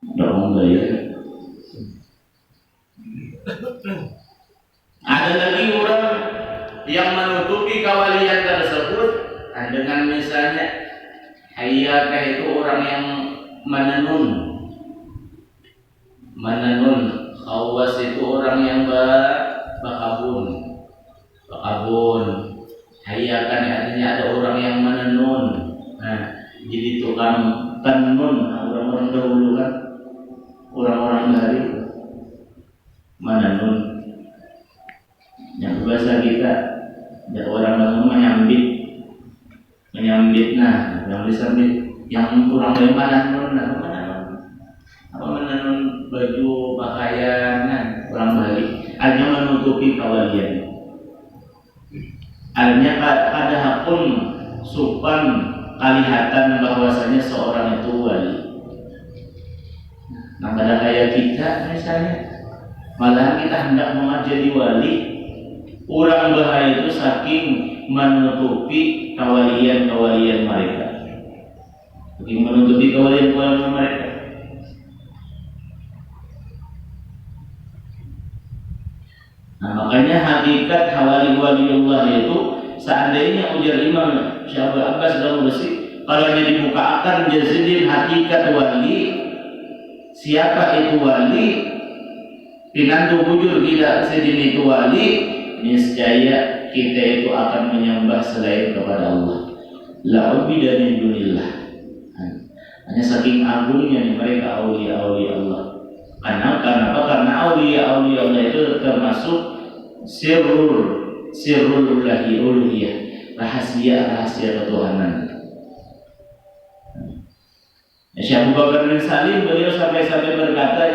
Tidak membayar. Ada lagi orang yang menutupi kewalian tersebut dengan misalnya hayyakah itu orang yang menenun, khawas itu orang yang bakabun, hayyakan artinya ada orang yang menenun. Jadi tukang tenun, orang-orang dahulu kan, orang-orang dari menenun. Yang bahasa kita, ada orang menenun menyambit, yang disambit, yang kurang dari menenun baju pakaian, orang Bali, hanya menutupi kewalian. Artinya pada hakun supan kelihatan bahwasanya seorang itu wali. Nah, pada kayak kita misalnya, malah kita hendak menjadi wali, orang bahaya itu saking menutupi kewalian mereka. Saking menutupi kewalian mereka. Nah, makanya hakikat wali-waliullah itu seandainya ujar Imam Syabul Abbas dalam besi, kalau dia dibukakan jazidin hakikat wali, siapa itu wali? Pinantu bujur kita sedini itu wali, niscaya kita itu akan menyembah selain kepada Allah. La ubida min dunillah. Hanya saking agungnya mereka aulia-aulia Allah. Karena apa? Karena aulia-aulia Allah itu termasuk sirrul uluhiyah, rahasia ketuhanan. Syekh Abu Bakar bin Salim beliau sampai berkata,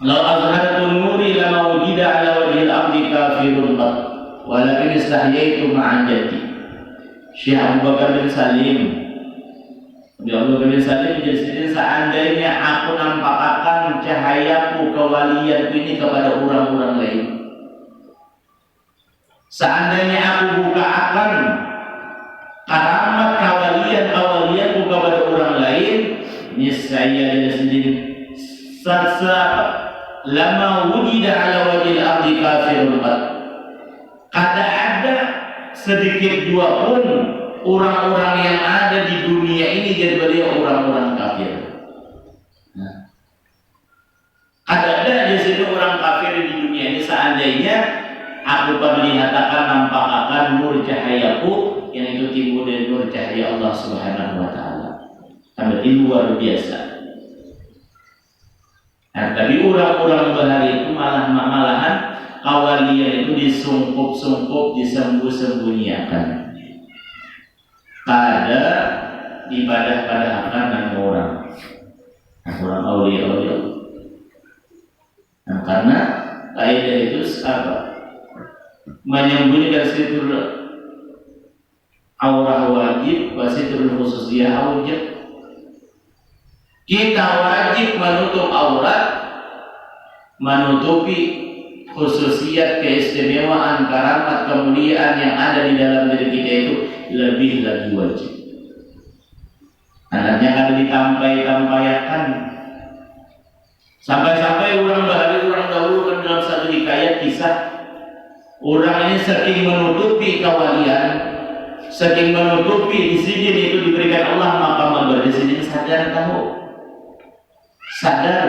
"Lau azharatul nuri lama wujida ala wajhil ardi kafirun qat, walakin istahyaitu ma'an jaddi." Syekh Abu Bakar bin Salim menjadi seandainya aku nampakkan cahayaku kewalianku ini kepada orang-orang lain, seandainya aku bukakan karamat kewalianku kepada orang lain, niscaya dia sendiri lama wujida ala wajhil ardi kafirun qat, kada ada sedikit jua pun orang-orang yang ada di dunia ini jadi beliau orang-orang kafir. Ada di sini orang kafir di dunia ini, seandainya aku perlihatkan nampakkan nur cahayaku yang itu timbul dari nur cahaya Allah Subhanahu wa taala. Berarti luar biasa. Nah, tapi orang-orang bahari itu malahan kawalian itu disungkup-sungkup, disembunyikan. Kada ibadah-ibadahkan orang aulia. Nah, karena kaidah itu apa? menyembunyikan situr aurah wajib, wasitur khususiyah wajib. Kita wajib menutup aurat, menutupi khususiyat, keistimewaan, karamat, kemuliaan yang ada di dalam diri kita itu lebih lagi wajib. Anaknya kada ditampai-tampayakan. Sampai-sampai orang bahari, orang dahulu kan dalam satu hikayat kisah, orang ini saking menutupi kewalian, saking menutupi izin itu diberikan Allah, maka membaca sidin sadar tahu, sadar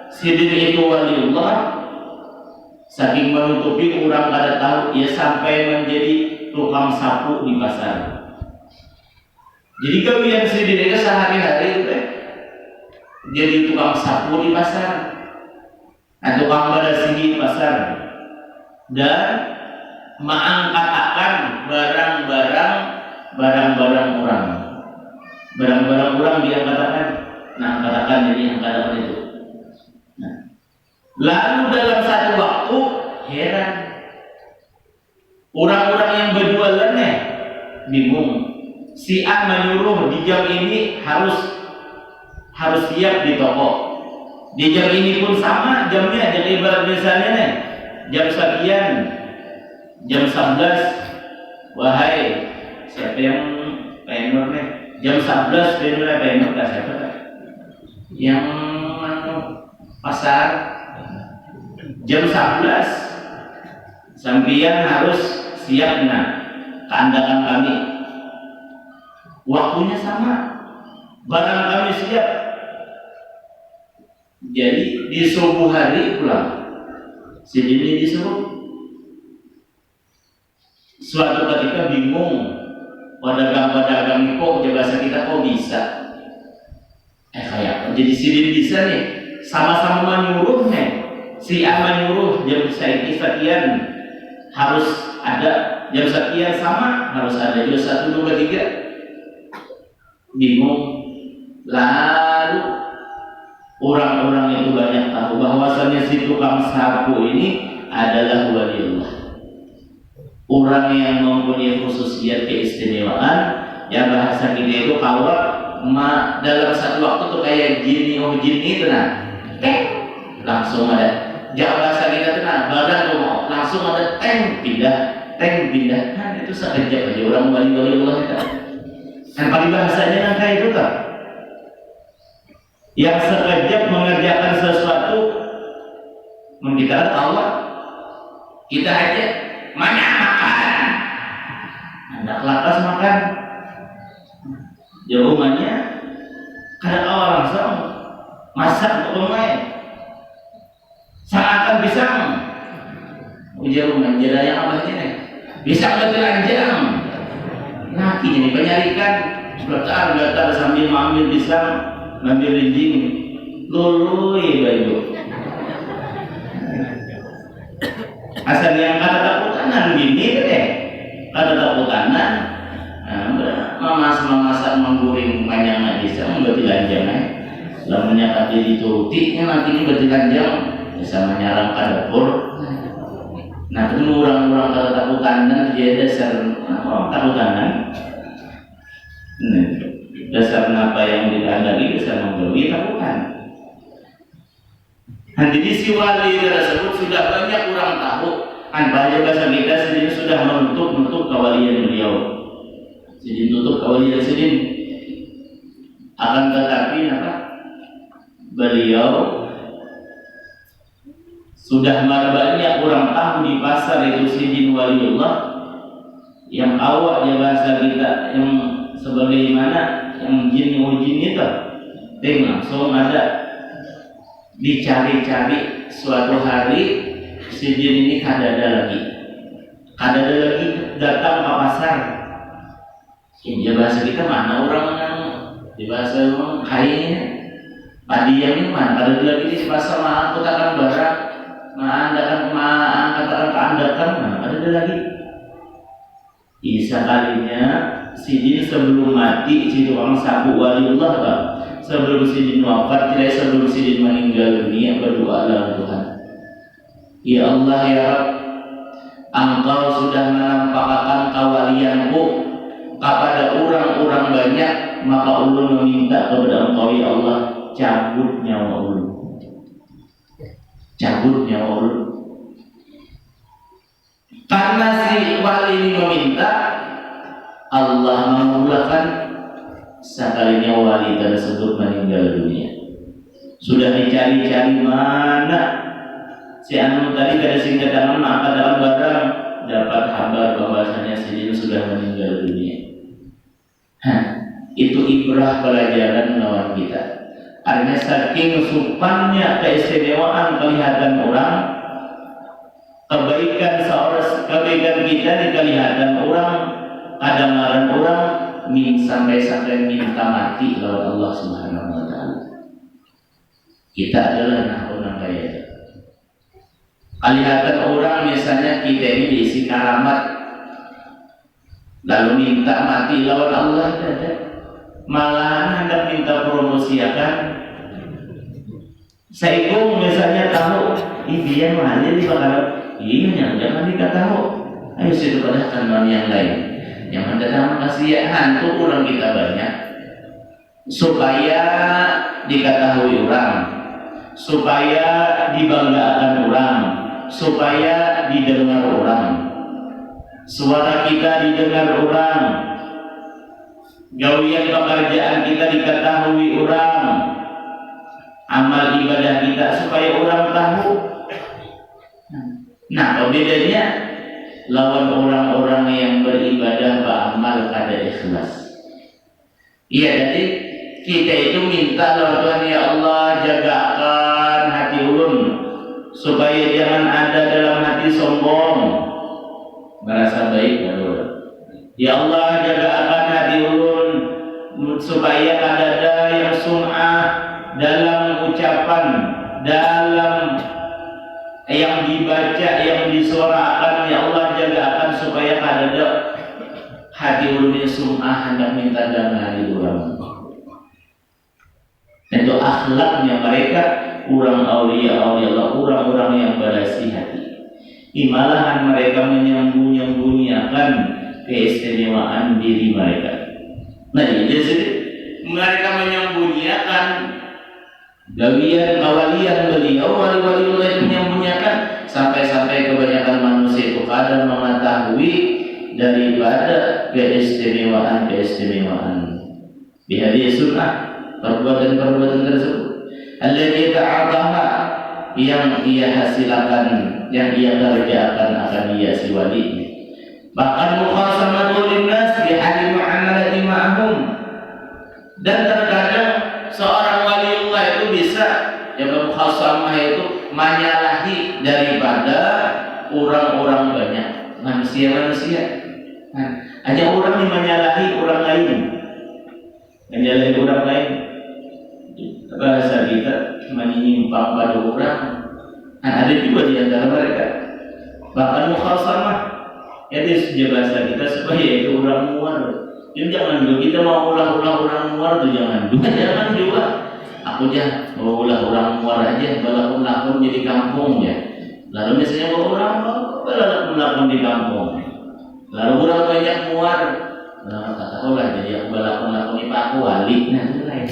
sidin itu waliullah. Saking menutupi orang kada tahu, ia sampai menjadi tukang sapu di pasar. Jadi kemudian sidin itu sehari-hari jadi tukang sapu di pasar, atau tukang bersih di pasar, dan mengangkatkan barang-barang orang. Barang-barang orang dia katakan, nah katakan jadi yang katakan itu. Nah, lalu dalam satu waktu heran, orang-orang yang berjualan bingung. Si A menyuruh di jam ini harus siap di toko. Di jam ini pun sama jamnya, jadi ibarat misalnya jam sekian, jam 11, wahai siapa yang penur jam 11 penur siapa yang pasar jam 11 sampian harus siap keandakan kami, waktunya sama, barang kami siap. Jadi di subuh hari pulang, si ini disuruh. Suatu ketika bingung, pedagang kok bahasa kita kok bisa? Kayak jadi sidin bisa nih, sama-sama menyuruh si A menyuruh jam sekian harus ada, jam sekian sama harus ada, jam 1, 2, 3. Bingung. Lalu orang-orang itu banyak tahu bahwasanya si tukang sapu ini adalah waliullah, orang yang mempunyai khususiyat keistimewaan. Ya bahasa kita itu kawat dalam satu waktu tuh kayak jin itu langsung ada. Jangan bahasa kita tuh badan tuh langsung ada pindah kan itu sekejap aja orang waliullah itu. Kan paling bahasanya kayak itu kan, yang sekejap mengerjakan sesuatu membicarakan Allah. Kita aja makan, anak lakas makan, jawabannya kada awal langsung masak untuk pemain, seakan pisang, ujar rumah jeda yang apa ini, pisang betul anjang, nah ini penyarikan, belatar sambil mengambil pisang, ngambil rinjing, lului bayu. Asal yang kata takutanan gini kata takutanan, masak mengguring banyak bisa berarti lanjang lamanya kata dituruti nanti ini berarti lanjang bisa menyerang ke dapur. Nah itu orang-orang kata takutanan dia dasar takutanan. Dasar apa yang dikandali bisa membeli takutan. Nah, jadi si wali tersebut sudah banyak orang tahu. Kan bahasa kita sendiri sudah menutup kewalian beliau. Jadi tutup kewalian sendiri. Akan tetapi beliau sudah banyak orang tahu di pasar itu sidin waliullah yang awak ya bahasa kita yang sebagaimana yang jin itu langsung ada. Dicari-cari suatu hari si jin ini kada ada lagi datang ke pasar. Ya bahasa kita mana orang yang di bahasa orang kayaknya padi yang ini mana kada ada lagi di pasar, mah katakan barang katakan keandakan mana ada lagi. Isa kalinya si jin sebelum mati si tukang sapu waliullah kan, sebelum si jin wafat, tidak sebelum si jin meninggal dunia, berdoa dalam Tuhan, ya Allah ya Rabb, engkau sudah menampakkan kawalianku kepada orang-orang banyak, maka ulun meminta kepada engkau ya Allah, cabut nyawa ulun. Cabut nyawa ulun. Karena si wali ini meminta, Allah memulakan sekalinya wali tersebut meninggal dunia. Sudah dicari-cari mana si anu tadi kada sing kedatangan maka dalam barang dapat kabar bahwasanya si ini sudah meninggal dunia. Itu ibrah pelajaran lawan kita. Artinya saking supannya keistimewaan kelihatan orang, kebaikan kita dikelihatan orang, kadang-kadang orang sampai minta mati lawan Allah Subhanahu wa taala. Kita adalah orang kaya itu. Kelihatan orang misalnya kita ini diisi karamat, lalu minta mati lawan Allah, malahan hendak minta promosi akan. Saikum misalnya tahu, dia mahal di bakal, jangan dikatahu. Ayo situ pada kan yang lain. Yang mendatang kasih ya hantu orang kita banyak, supaya diketahui orang, supaya dibanggakan orang, supaya didengar orang, suara kita didengar orang, gawian pekerjaan kita diketahui orang, amal ibadah kita supaya orang tahu. Nah, bedanya lawan orang-orang yang beribadah beramal kada ikhlas. Iya, jadi kita itu minta lawan Tuhan, ya Allah jagakan hati ulun supaya jangan ada dalam hati sombong, merasa baik lalu. Ya Allah jagakan hati ulun supaya kada ada yang sum'ah dalam ucapan, dalam yang dibaca, yang disuarakan. Ya Allah jagakan supaya kada hati ulun sum'ah hendak minta dari orang. Itu akhlaknya mereka, orang aulia Allah, orang-orang yang berasi hati. Malahan mereka menyembunyikan keistimewaan diri mereka. Nah, jadi mereka menyembunyikan gawian kawalian beliau, wali-wali Allah menyembunyikan, sampai-sampai kebanyakan manusia itu kadang mengetahui daripada keistimewaan di hadis sunnah, perbuatan-perbuatan tersebut. Allati ta'ataha, yang ia hasilkan, yang ia kerjakan akan ia si wali. Bahkan mukhasamatul linnas bi hali mu'amalati ma'hum. Dan terkadang seorang waliullah itu bisa yang mukhasamah itu menyalahi daripada orang-orang banyak, manusia-manusia. Hanya orang yang menyalahi orang lain, menyalahi orang lain. Bahasa kita menyimpang pada orang. Ada juga di antara mereka. Bahkan mukhasamah, jadi bahasa kita supaya itu orang muar. Jadi jangan juga kita mau ulah-ulah orang muar itu jangan juga. Aku aja mau ulah orang muar aja, balakun-lakun jadi kampung ya. Lalu misalnya mau orang balakun-lakun di kampung. Lalu orang banyak muar, nah kata Allah jadi aku balakun-lakun di Pak Wali, nah itu lain.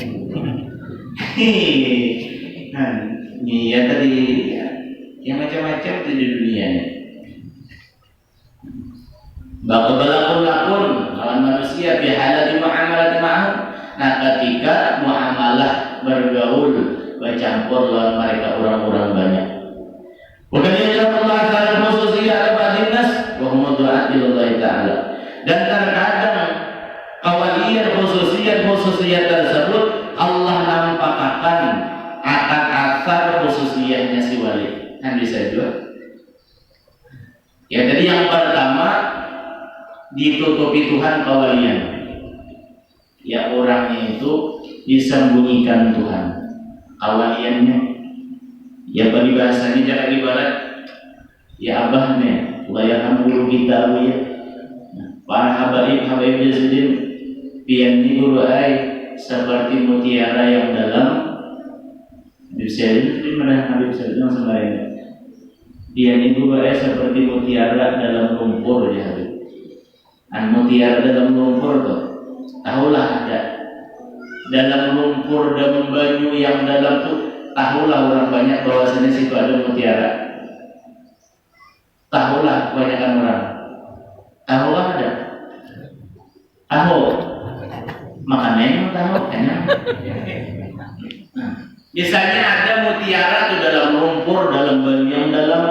Nah, ini ya tadi ya, yang macam-macam di dunia ini. Bahkan balakun-lakun lawan manusia bihalati mu'amalati ma'hum. Nah, ketika muamalah bergaul bercampur lawan mereka orang-orang banyak. Bukan Allah Ta'ala khususiyah ala nas wa hum du'at Allah Ta'ala. Dan terkadang kawalian khususiyah tersebut Allah nampakkan akan asar khususiyahnya si wali. Kan bisa juga. Ya, jadi yang pertama ditutupi Tuhan kawalian. Ya, orangnya itu disembunyikan Tuhan kawaliannya. Ya, bagi bahasanya jangan ibarat ya abahnya layakan guru kita ya. Para habaib jazidin pian ni guru ai seperti mutiara yang dalam. Bisa di mana Habib Sayyidina sembahyang. Dia niku bae seperti mutiara dalam lumpur ya. Mutiara dalam lumpur tuh, tahulah ada dalam lumpur dan banyu yang dalam tuh, tahulah orang banyak bahwasanya situ ada mutiara. Tahulah kebanyakan orang. Tahulah ada. Tahu. Makannya yang tahu enak. Biasanya ada mutiara tuh dalam lumpur, dalam banyu yang dalam.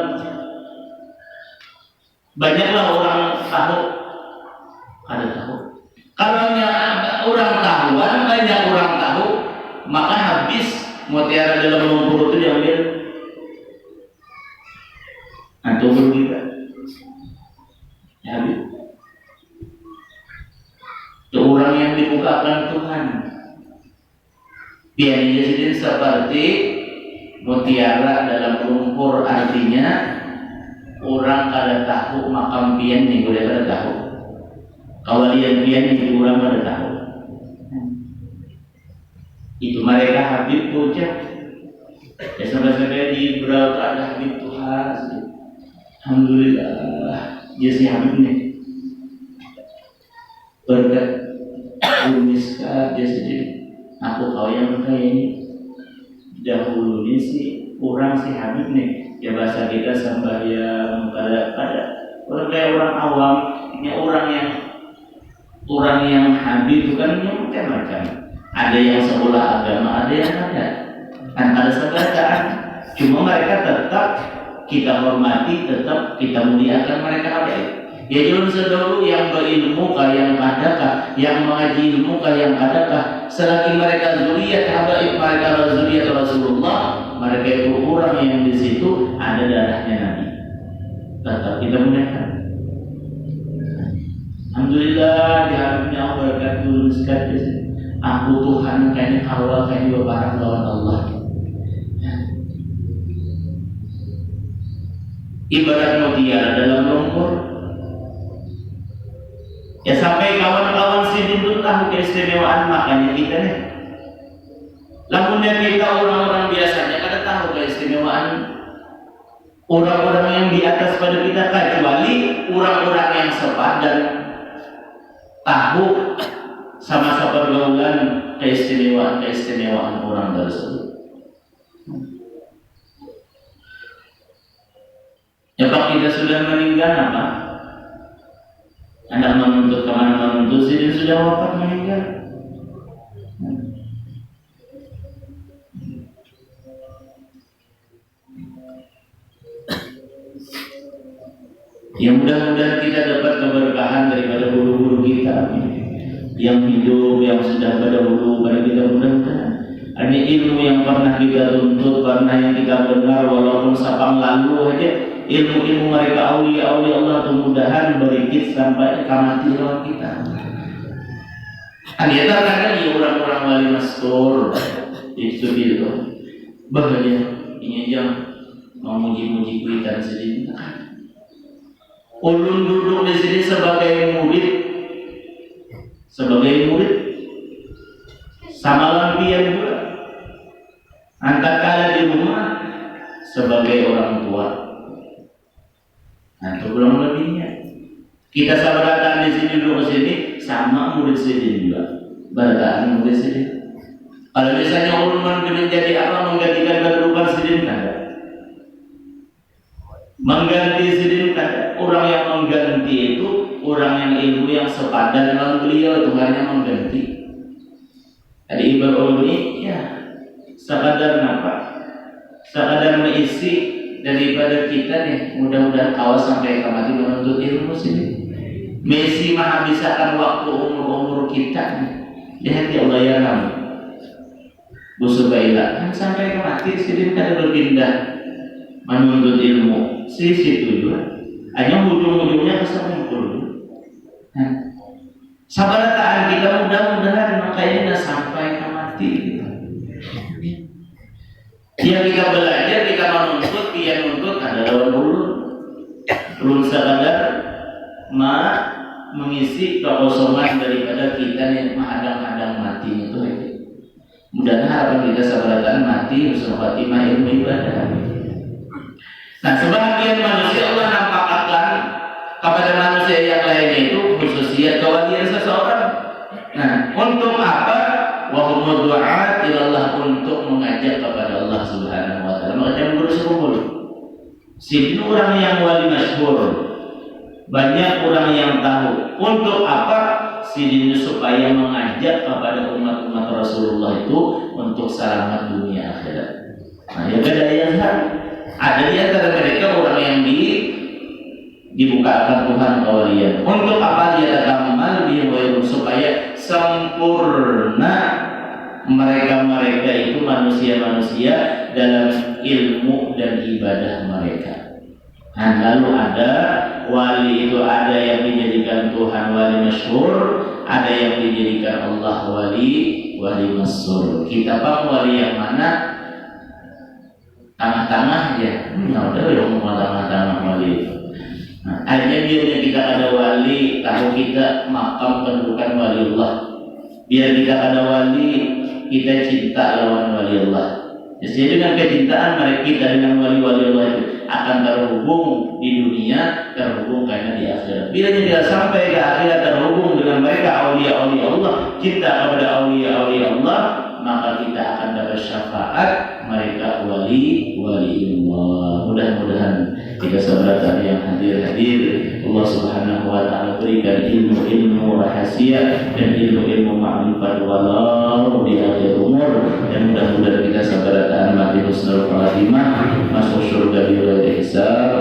Banyaklah orang tahu. Ada tahu. Kalau orang tahuan, banyak orang tahu, maka habis mutiara dalam lumpur itu diambil. Antum rugi kan? Ya habis. Itu orang yang dibukakan Tuhan. Biarnya jadi seperti mutiara dalam lumpur, artinya orang kada tahu makam pian nih boleh kada tahu. Kawalian pian nih orang kada tahu. Itu mereka Habib puja. Ya sampai-sampai di berau ada Habib Tuhan. Alhamdulillah, dia si Habib nih. Berkat miskat dia sendiri. Aku kau yang kayak ini. Dahulu ini sih orang si Habib nih. Ya bahasa kita sembahyang pada orang kayak orang awam, ini orang yang Habib itu kan yang macam-macam. Ada yang sekolah agama, ada yang ada. Dan ada sebagainya. Cuma mereka tetap kita hormati, tetap kita muliakan mereka ada. Ya jangan sedahulu yang berilmu kah yang adakah, yang mengaji ilmu kah yang adakah. Selagi mereka zuriat habaib, mereka zuriat Rasulullah, mereka itu orang yang di situ ada darahnya Nabi. Tetap kita muliakan. Alhamdulillah diharapnya Allah berkat dulu sekali. Aku Tuhan kayaknya awal kayaknya barang lawan Allah. Ibarat mutiara dalam lumpur. Ya sampai kawan-kawan sini itu tahu keistimewaan makanya kita nih. Lamunnya kita orang-orang biasanya kada tahu keistimewaan orang-orang yang di atas pada kita, kecuali orang-orang yang sepadan tahu sama pergaulan keistimewaan orang tersebut. Ya Pak, kita sudah meninggal apa? Anda menuntut kemana menuntut sih, sudah wafat meninggal. Ya mudah-mudahan kita dapat keberkahan daripada guru-guru kita yang hidup, yang sudah pada dahulu pada kita. Mudah-mudahan ada ilmu yang pernah kita tuntut, pernah yang kita dengar walaupun sapang lalu aja, ilmu-ilmu mereka aulia-aulia Allah mudah-mudahan berikit sampai kamati lawan kita. Ternyata kadang ya orang-orang wali mastur itu bahaya ini aja mau muji-muji kuitan sedikit. Ulun duduk di sini sebagai murid sama lampian juga. Antar kala di rumah sebagai orang tua. Nah, itu kurang lebihnya. Kita sama datang di sini duduk sini sama murid sini juga. Bertahan murid sini. Kalau misalnya ulun menjadi apa menggantikan kedudukan sini ada. Mengganti sini ada. Orang yang mengganti itu orang yang ilmu yang sepadan dengan beliau, Tuhannya mengganti. Jadi ibarat ini ya sekadar apa? Sekadar mengisi daripada kita nih, mudah-mudahan kawas sampai kemati menuntut ilmu sini. Messi maha bisakan waktu umur kita nih. Di hati Allah ya kamu. Bu Subaila kan sampai kemati sini kada berpindah menuntut ilmu. Situ juga. Hanya ujung-ujungnya ke samping dulu. Sabarataan kita mudah-mudahan makanya dah sampai kemati. Yang kita belajar, kita menuntut, dia nuntut ada lawan dulu. Belum sekadar mengisi kekosongan daripada kita yang menghadang-hadang mati itu. Mudah-mudahan harapan kita sabarataan mati husnul khatimah ilmu ibadah. Nah, sebagian manusia Allah nampakkan kepada manusia yang lainnya itu khususiyat kewalian seseorang. Nah, untuk apa? Wa hum du'at ilallah, untuk mengajak kepada Allah Subhanahu wa taala. Maka bersyukur. Si orang yang wali masyhur, banyak orang yang tahu. Untuk apa? Si supaya mengajak kepada umat-umat Rasulullah itu untuk selamat dunia akhirat. Nah, yang ada yang ada di antara mereka orang yang dibukakan Tuhan kewalian. Untuk apa dia takamal bihi, supaya sempurna mereka itu manusia-manusia dalam ilmu dan ibadah mereka. Nah, lalu ada wali itu, ada yang dijadikan Tuhan wali masyhur, ada yang dijadikan Allah wali masyhur. Kita paham wali yang mana? Tengah-tengah ya. Udah yang mau tengah-tengah wali itu. Nah, akhirnya biarnya kita ada wali, tahu kita makam kedudukan waliullah. Biar kita ada wali, kita cinta lawan waliullah. Jadi dengan kecintaan mereka kita dengan wali-wali Allah itu akan terhubung di dunia, terhubung karena di akhirat. Bila tidak sampai ke akhirat terhubung dengan mereka aulia-aulia Allah, cinta kepada aulia-aulia Allah, maka kita akan dapat syafaat mereka wali-wali Allah. Mudah-mudahan kita saudara yang hadir Allah Subhanahu wa taala berikan ilmu rahasia dan ilmu ma'rifat walau di akhir umur, dan mudah-mudahan kita saudara mati husnul khatimah, masuk surga bi ghairi hisab